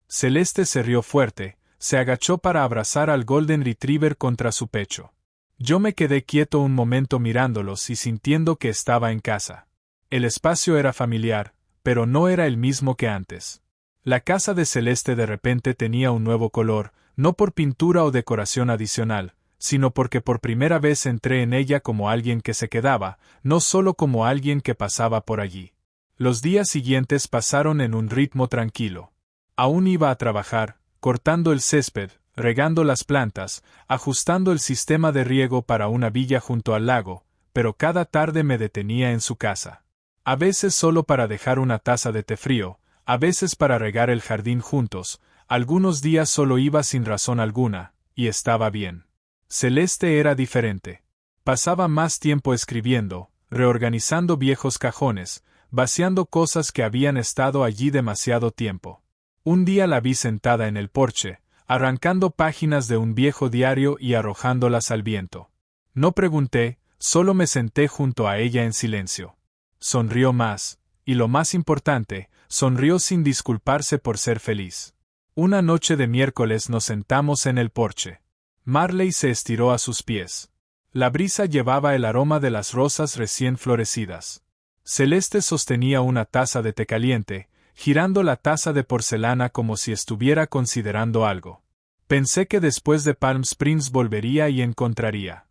Celeste se rió fuerte, se agachó para abrazar al Golden Retriever contra su pecho. Yo me quedé quieto un momento mirándolos y sintiendo que estaba en casa. El espacio era familiar, pero no era el mismo que antes. La casa de Celeste de repente tenía un nuevo color, no por pintura o decoración adicional, sino porque por primera vez entré en ella como alguien que se quedaba, no solo como alguien que pasaba por allí. Los días siguientes pasaron en un ritmo tranquilo. Aún iba a trabajar, cortando el césped, regando las plantas, ajustando el sistema de riego para una villa junto al lago, pero cada tarde me detenía en su casa. A veces solo para dejar una taza de té frío, a veces para regar el jardín juntos, algunos días solo iba sin razón alguna, y estaba bien. Celeste era diferente. Pasaba más tiempo escribiendo, reorganizando viejos cajones, vaciando cosas que habían estado allí demasiado tiempo. Un día la vi sentada en el porche, arrancando páginas de un viejo diario y arrojándolas al viento. No pregunté, solo me senté junto a ella en silencio. Sonrió más, y lo más importante, sonrió sin disculparse por ser feliz. Una noche de miércoles nos sentamos en el porche. Marley se estiró a sus pies. La brisa llevaba el aroma de las rosas recién florecidas. Celeste sostenía una taza de té caliente, girando la taza de porcelana como si estuviera considerando algo. Pensé que después de Palm Springs volvería y encontraría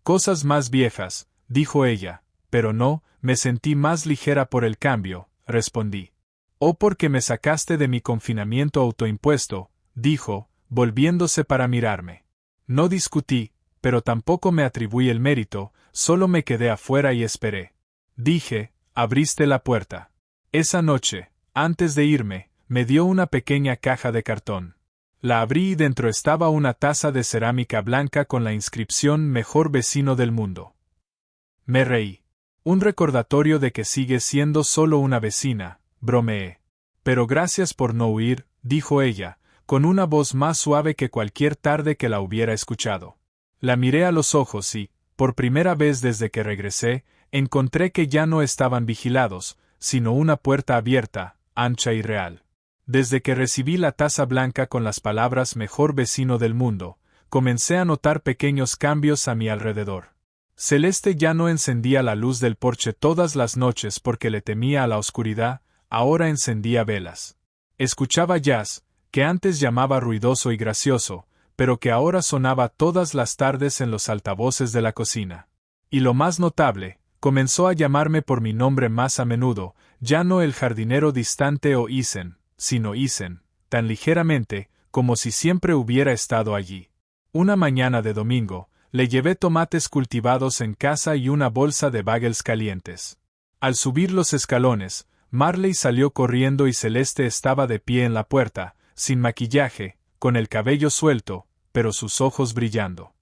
cosas más viejas, dijo ella, Pero no, me sentí más ligera por el cambio, respondí. «Oh, porque me sacaste de mi confinamiento autoimpuesto», dijo, volviéndose para mirarme. No discutí, pero tampoco me atribuí el mérito, solo me quedé afuera y esperé. Dije, «Abriste la puerta». Esa noche, antes de irme, me dio una pequeña caja de cartón. La abrí y dentro estaba una taza de cerámica blanca con la inscripción «Mejor vecino del mundo». Me reí. Un recordatorio de que sigue siendo solo una vecina, bromeé. Pero gracias por no huir, dijo ella, con una voz más suave que cualquier tarde que la hubiera escuchado. La miré a los ojos y, por primera vez desde que regresé, encontré que ya no estaban vigilados, sino una puerta abierta, ancha y real. Desde que recibí la taza blanca con las palabras «Mejor vecino del mundo», comencé a notar pequeños cambios a mi alrededor. Celeste ya no encendía la luz del porche todas las noches porque le temía a la oscuridad, ahora encendía velas. Escuchaba jazz, que antes llamaba ruidoso y gracioso, pero que ahora sonaba todas las tardes en los altavoces de la cocina. Y lo más notable, comenzó a llamarme por mi nombre más a menudo, ya no el jardinero distante o Isen, sino Isen, tan ligeramente, como si siempre hubiera estado allí. Una mañana de domingo, le llevé tomates cultivados en casa y una bolsa de bagels calientes. Al subir los escalones, Marley salió corriendo y Celeste estaba de pie en la puerta, sin maquillaje, con el cabello suelto, pero sus ojos brillando.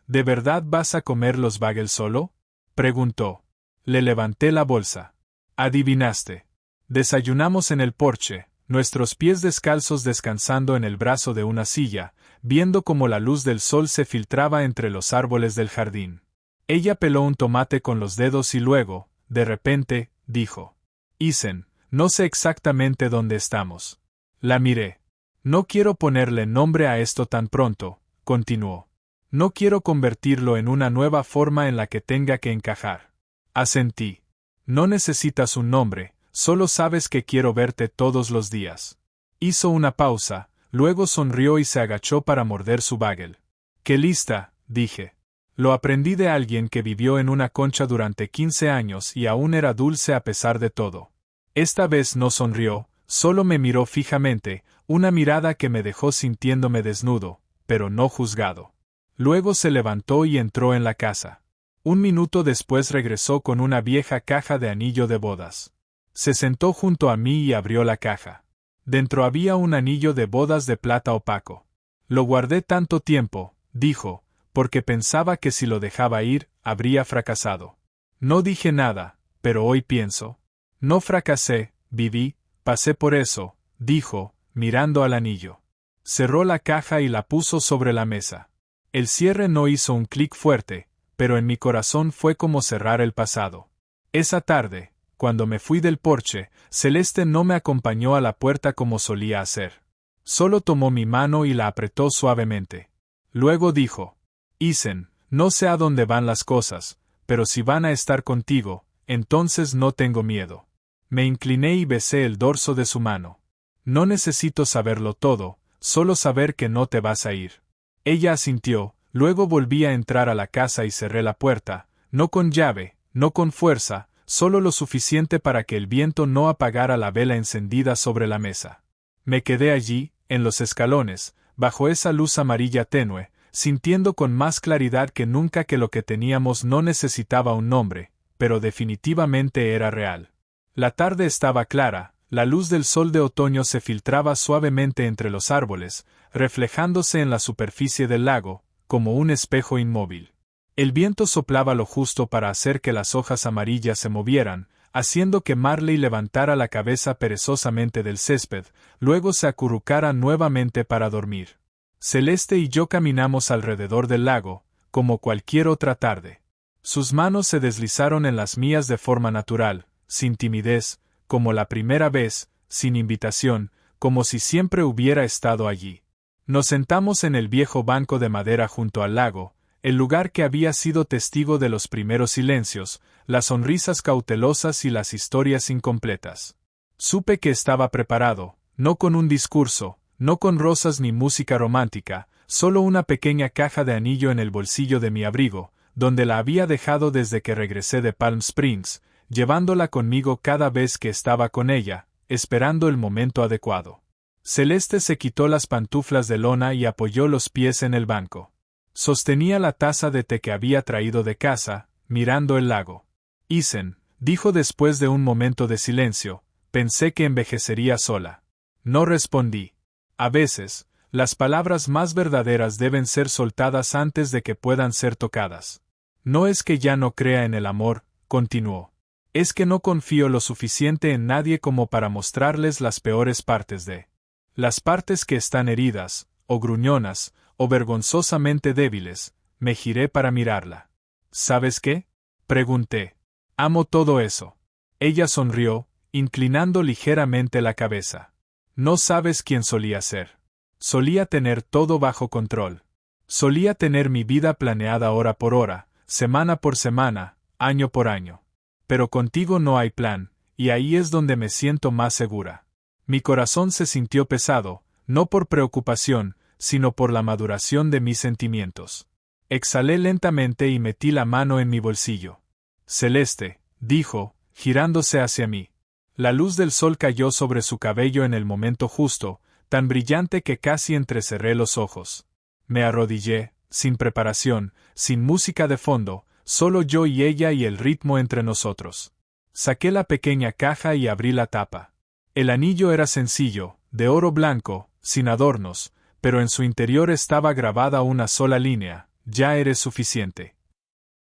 ¿De verdad vas a comer los bagels solo?, preguntó. Le levanté la bolsa. Adivinaste. Desayunamos en el porche, nuestros pies descalzos descansando en el brazo de una silla, viendo cómo la luz del sol se filtraba entre los árboles del jardín. Ella peló un tomate con los dedos y luego, de repente, dijo: «Isen, no sé exactamente dónde estamos». La miré. «No quiero ponerle nombre a esto tan pronto», continuó. «No quiero convertirlo en una nueva forma en la que tenga que encajar». Asentí. «No necesitas un nombre, solo sabes que quiero verte todos los días». Hizo una pausa, luego sonrió y se agachó para morder su bagel. «¡Qué lista!», dije. Lo aprendí de alguien que vivió en una concha durante 15 años y aún era dulce a pesar de todo. Esta vez no sonrió, solo me miró fijamente, una mirada que me dejó sintiéndome desnudo, pero no juzgado. Luego se levantó y entró en la casa. Un minuto después regresó con una vieja caja de anillo de bodas. Se sentó junto a mí y abrió la caja. Dentro había un anillo de bodas de plata opaco. «Lo guardé tanto tiempo», dijo, «porque pensaba que si lo dejaba ir, habría fracasado. No dije nada, pero hoy pienso. No fracasé, viví, pasé por eso», dijo, mirando al anillo. Cerró la caja y la puso sobre la mesa. El cierre no hizo un clic fuerte, pero en mi corazón fue como cerrar el pasado. Esa tarde, cuando me fui del porche, Celeste no me acompañó a la puerta como solía hacer. Solo tomó mi mano y la apretó suavemente. Luego dijo: «Isen, no sé a dónde van las cosas, pero si van a estar contigo, entonces no tengo miedo». Me incliné y besé el dorso de su mano. «No necesito saberlo todo, solo saber que no te vas a ir». Ella asintió, luego volví a entrar a la casa y cerré la puerta, no con llave, no con fuerza, solo lo suficiente para que el viento no apagara la vela encendida sobre la mesa. Me quedé allí, en los escalones, bajo esa luz amarilla tenue, sintiendo con más claridad que nunca que lo que teníamos no necesitaba un nombre, pero definitivamente era real. La tarde estaba clara, la luz del sol de otoño se filtraba suavemente entre los árboles, reflejándose en la superficie del lago, como un espejo inmóvil. El viento soplaba lo justo para hacer que las hojas amarillas se movieran, haciendo que Marley levantara la cabeza perezosamente del césped, luego se acurrucara nuevamente para dormir. Celeste y yo caminamos alrededor del lago, como cualquier otra tarde. Sus manos se deslizaron en las mías de forma natural, sin timidez, como la primera vez, sin invitación, como si siempre hubiera estado allí. Nos sentamos en el viejo banco de madera junto al lago, el lugar que había sido testigo de los primeros silencios, las sonrisas cautelosas y las historias incompletas. Supe que estaba preparado, no con un discurso, no con rosas ni música romántica, solo una pequeña caja de anillo en el bolsillo de mi abrigo, donde la había dejado desde que regresé de Palm Springs, llevándola conmigo cada vez que estaba con ella, esperando el momento adecuado. Celeste se quitó las pantuflas de lona y apoyó los pies en el banco. Sostenía la taza de té que había traído de casa, mirando el lago. Isen, dijo después de un momento de silencio, pensé que envejecería sola. No respondí. A veces, las palabras más verdaderas deben ser soltadas antes de que puedan ser tocadas. No es que ya no crea en el amor, continuó. Es que no confío lo suficiente en nadie como para mostrarles las peores partes de. Las partes que están heridas, o gruñonas, o vergonzosamente débiles, me giré para mirarla. ¿Sabes qué? Pregunté. Amo todo eso. Ella sonrió, inclinando ligeramente la cabeza. No sabes quién solía ser. Solía tener todo bajo control. Solía tener mi vida planeada hora por hora, semana por semana, año por año. Pero contigo no hay plan, y ahí es donde me siento más segura. Mi corazón se sintió pesado, no por preocupación, sino por la maduración de mis sentimientos. Exhalé lentamente y metí la mano en mi bolsillo. Celeste, dijo, girándose hacia mí. La luz del sol cayó sobre su cabello en el momento justo, tan brillante que casi entrecerré los ojos. Me arrodillé, sin preparación, sin música de fondo, solo yo y ella y el ritmo entre nosotros. Saqué la pequeña caja y abrí la tapa. El anillo era sencillo, de oro blanco, sin adornos, pero en su interior estaba grabada una sola línea: ya eres suficiente.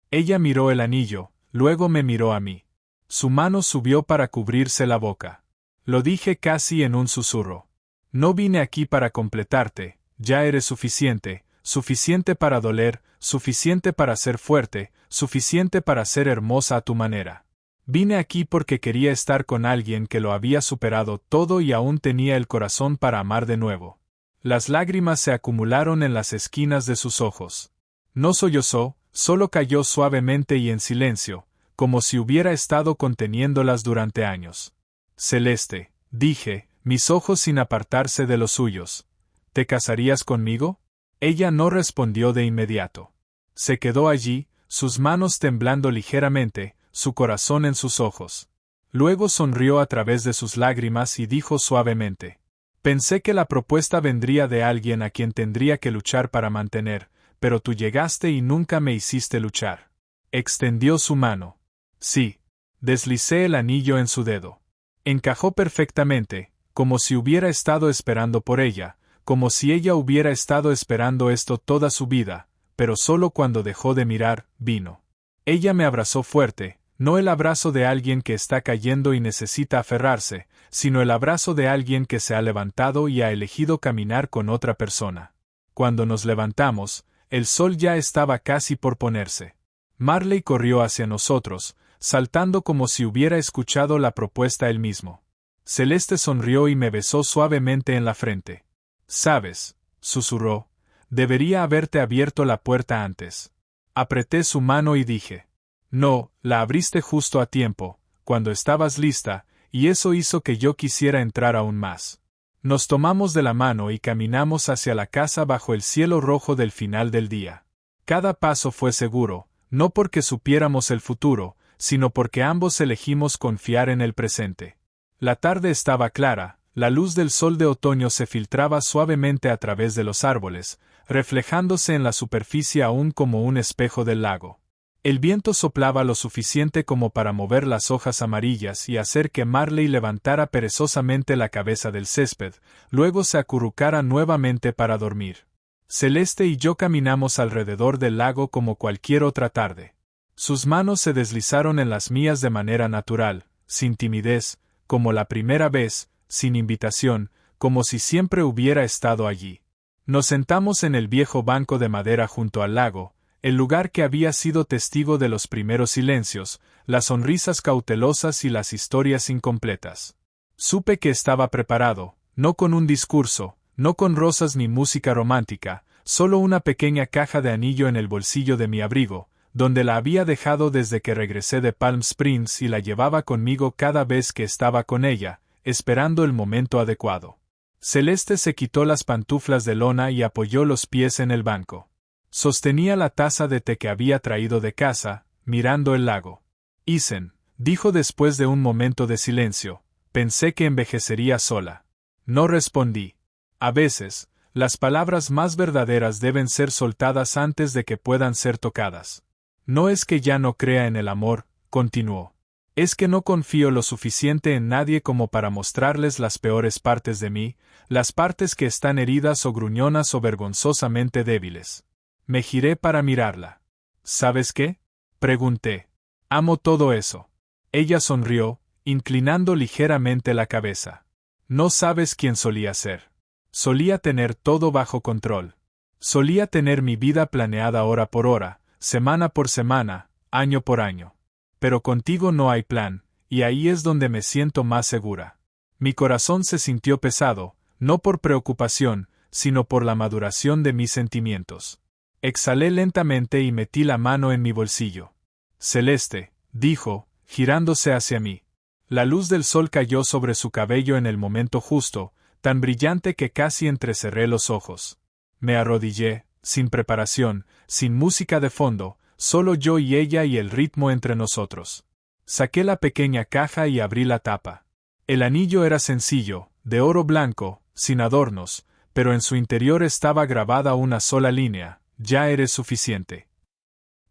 Ella miró el anillo, luego me miró a mí. Su mano subió para cubrirse la boca. Lo dije casi en un susurro. No vine aquí para completarte, ya eres suficiente, suficiente para doler, suficiente para ser fuerte, suficiente para ser hermosa a tu manera. Vine aquí porque quería estar con alguien que lo había superado todo y aún tenía el corazón para amar de nuevo. Las lágrimas se acumularon en las esquinas de sus ojos. No sollozó, solo cayó suavemente y en silencio, como si hubiera estado conteniéndolas durante años. Celeste, dije, mis ojos sin apartarse de los suyos. ¿Te casarías conmigo? Ella no respondió de inmediato. Se quedó allí, sus manos temblando ligeramente, su corazón en sus ojos. Luego sonrió a través de sus lágrimas y dijo suavemente: pensé que la propuesta vendría de alguien a quien tendría que luchar para mantener, pero tú llegaste y nunca me hiciste luchar. Extendió su mano. Sí. Deslicé el anillo en su dedo. Encajó perfectamente, como si hubiera estado esperando por ella, como si ella hubiera estado esperando esto toda su vida, pero solo cuando dejó de mirar, vino. Ella me abrazó fuerte, no el abrazo de alguien que está cayendo y necesita aferrarse, sino el abrazo de alguien que se ha levantado y ha elegido caminar con otra persona. Cuando nos levantamos, el sol ya estaba casi por ponerse. Marley corrió hacia nosotros, saltando como si hubiera escuchado la propuesta él mismo. Celeste sonrió y me besó suavemente en la frente. «Sabes», susurró, «debería haberte abierto la puerta antes». Apreté su mano y dije: «No, la abriste justo a tiempo, cuando estabas lista, y eso hizo que yo quisiera entrar aún más». Nos tomamos de la mano y caminamos hacia la casa bajo el cielo rojo del final del día. Cada paso fue seguro, no porque supiéramos el futuro, sino porque ambos elegimos confiar en el presente. La tarde estaba clara, la luz del sol de otoño se filtraba suavemente a través de los árboles, reflejándose en la superficie aún como un espejo del lago. El viento soplaba lo suficiente como para mover las hojas amarillas y hacer que Marley levantara perezosamente la cabeza del césped, luego se acurrucara nuevamente para dormir. Celeste y yo caminamos alrededor del lago como cualquier otra tarde. Sus manos se deslizaron en las mías de manera natural, sin timidez, como la primera vez, sin invitación, como si siempre hubiera estado allí. Nos sentamos en el viejo banco de madera junto al lago, el lugar que había sido testigo de los primeros silencios, las sonrisas cautelosas y las historias incompletas. Supe que estaba preparado, no con un discurso, no con rosas ni música romántica, solo una pequeña caja de anillo en el bolsillo de mi abrigo, donde la había dejado desde que regresé de Palm Springs y la llevaba conmigo cada vez que estaba con ella, esperando el momento adecuado. Celeste se quitó las pantuflas de lona y apoyó los pies en el banco. Sostenía la taza de té que había traído de casa, mirando el lago. Isen, dijo después de un momento de silencio, pensé que envejecería sola. No respondí. A veces, las palabras más verdaderas deben ser soltadas antes de que puedan ser tocadas. No es que ya no crea en el amor, continuó. Es que no confío lo suficiente en nadie como para mostrarles las peores partes de mí, las partes que están heridas o gruñonas o vergonzosamente débiles. Me giré para mirarla. ¿Sabes qué? Pregunté. Amo todo eso. Ella sonrió, inclinando ligeramente la cabeza. No sabes quién solía ser. Solía tener todo bajo control. Solía tener mi vida planeada hora por hora, semana por semana, año por año. Pero contigo no hay plan, y ahí es donde me siento más segura. Mi corazón se sintió pesado, no por preocupación, sino por la maduración de mis sentimientos. Exhalé lentamente y metí la mano en mi bolsillo. Celeste, dijo, girándose hacia mí. La luz del sol cayó sobre su cabello en el momento justo, tan brillante que casi entrecerré los ojos. Me arrodillé, sin preparación, sin música de fondo, solo yo y ella y el ritmo entre nosotros. Saqué la pequeña caja y abrí la tapa. El anillo era sencillo, de oro blanco, sin adornos, pero en su interior estaba grabada una sola línea: ya eres suficiente.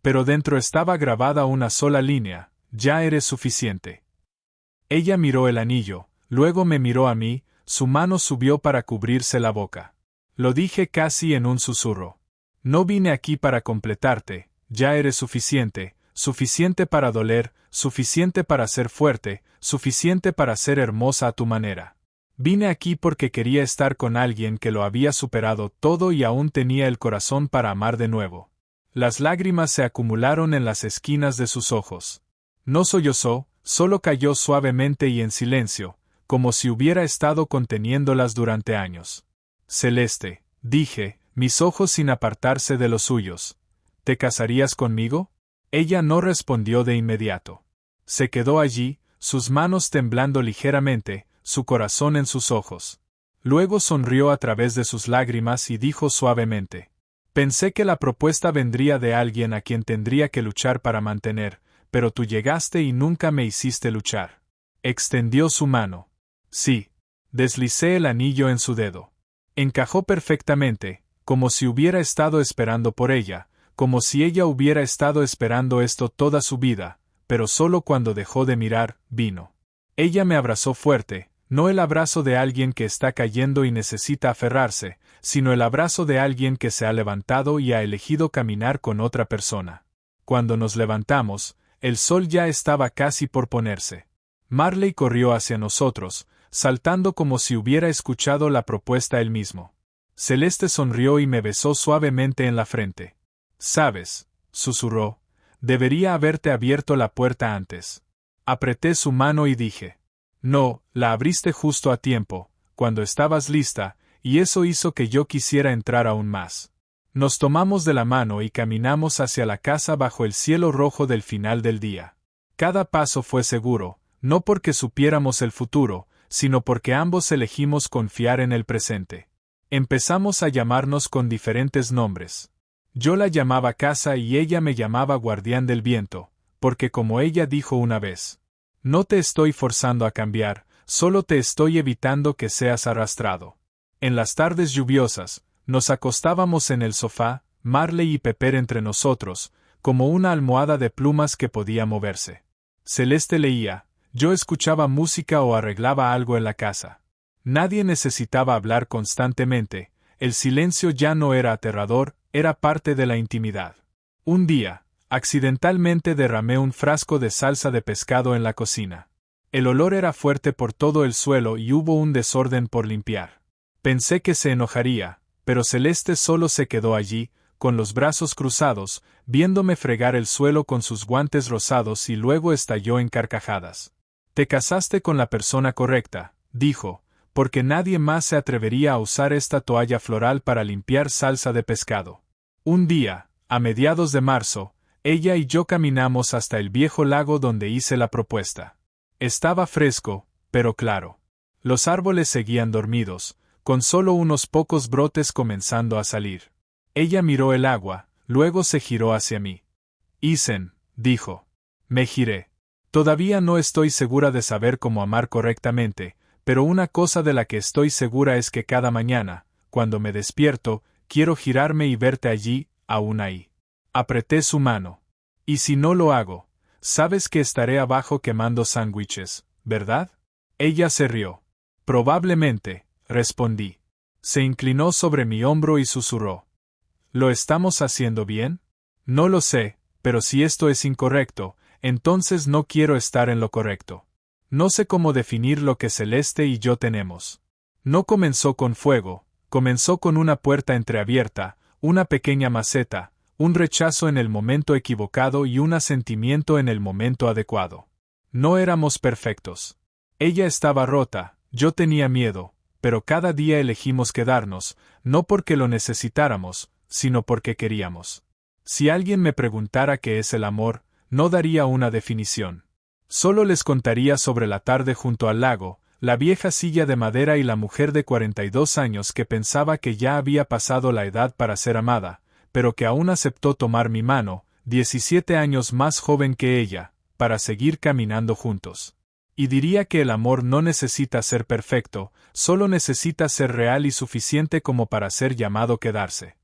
Pero dentro estaba grabada una sola línea: ya eres suficiente. Ella miró el anillo, luego me miró a mí, su mano subió para cubrirse la boca. Lo dije casi en un susurro. No vine aquí para completarte. Ya eres suficiente, suficiente para doler, suficiente para ser fuerte, suficiente para ser hermosa a tu manera. Vine aquí porque quería estar con alguien que lo había superado todo y aún tenía el corazón para amar de nuevo. Las lágrimas se acumularon en las esquinas de sus ojos. No sollozó, solo cayó suavemente y en silencio, como si hubiera estado conteniéndolas durante años. Celeste, dije, mis ojos sin apartarse de los suyos. ¿Te casarías conmigo? Ella no respondió de inmediato. Se quedó allí, sus manos temblando ligeramente, su corazón en sus ojos. Luego sonrió a través de sus lágrimas y dijo suavemente: pensé que la propuesta vendría de alguien a quien tendría que luchar para mantener, pero tú llegaste y nunca me hiciste luchar. Extendió su mano. Sí. Deslicé el anillo en su dedo. Encajó perfectamente, como si hubiera estado esperando por ella, como si ella hubiera estado esperando esto toda su vida, pero solo cuando dejó de mirar, vino. Ella me abrazó fuerte, no el abrazo de alguien que está cayendo y necesita aferrarse, sino el abrazo de alguien que se ha levantado y ha elegido caminar con otra persona. Cuando nos levantamos, el sol ya estaba casi por ponerse. Marley corrió hacia nosotros, saltando como si hubiera escuchado la propuesta él mismo. Celeste sonrió y me besó suavemente en la frente. «Sabes», susurró, «debería haberte abierto la puerta antes». Apreté su mano y dije: «No, la abriste justo a tiempo, cuando estabas lista, y eso hizo que yo quisiera entrar aún más». Nos tomamos de la mano y caminamos hacia la casa bajo el cielo rojo del final del día. Cada paso fue seguro, no porque supiéramos el futuro, sino porque ambos elegimos confiar en el presente. Empezamos a llamarnos con diferentes nombres. Yo la llamaba casa y ella me llamaba guardián del viento, porque como ella dijo una vez: no te estoy forzando a cambiar, solo te estoy evitando que seas arrastrado. En las tardes lluviosas, nos acostábamos en el sofá, Marley y Pepper entre nosotros, como una almohada de plumas que podía moverse. Celeste leía, yo escuchaba música o arreglaba algo en la casa. Nadie necesitaba hablar constantemente, el silencio ya no era aterrador, era parte de la intimidad. Un día, accidentalmente derramé un frasco de salsa de pescado en la cocina. El olor era fuerte por todo el suelo y hubo un desorden por limpiar. Pensé que se enojaría, pero Celeste solo se quedó allí, con los brazos cruzados, viéndome fregar el suelo con sus guantes rosados y luego estalló en carcajadas. «Te casaste con la persona correcta», dijo, «porque nadie más se atrevería a usar esta toalla floral para limpiar salsa de pescado». Un día, a mediados de marzo, ella y yo caminamos hasta el viejo lago donde hice la propuesta. Estaba fresco, pero claro. Los árboles seguían dormidos, con solo unos pocos brotes comenzando a salir. Ella miró el agua, Luego se giró hacia mí. Isen, dijo. Me giré. Todavía no estoy segura de saber cómo amar correctamente, pero una cosa de la que estoy segura es que cada mañana, cuando me despierto, quiero girarme y verte allí, aún ahí. Apreté su mano. Y si no lo hago, sabes que estaré abajo quemando sándwiches, ¿verdad? Ella se rió. Probablemente, respondí. Se inclinó sobre mi hombro y susurró. ¿Lo estamos haciendo bien? No lo sé, pero si esto es incorrecto, entonces no quiero estar en lo correcto. No sé cómo definir lo que Celeste y yo tenemos. No comenzó con fuego, comenzó con una puerta entreabierta, una pequeña maceta, un rechazo en el momento equivocado y un asentimiento en el momento adecuado. No éramos perfectos. Ella estaba rota, yo tenía miedo, pero cada día elegimos quedarnos, no porque lo necesitáramos, sino porque queríamos. Si alguien me preguntara qué es el amor, no daría una definición. Solo les contaría sobre la tarde junto al lago, la vieja silla de madera y la mujer de 42 años que pensaba que ya había pasado la edad para ser amada, pero que aún aceptó tomar mi mano, 17 años más joven que ella, para seguir caminando juntos. Y diría que el amor no necesita ser perfecto, solo necesita ser real y suficiente como para ser llamado quedarse.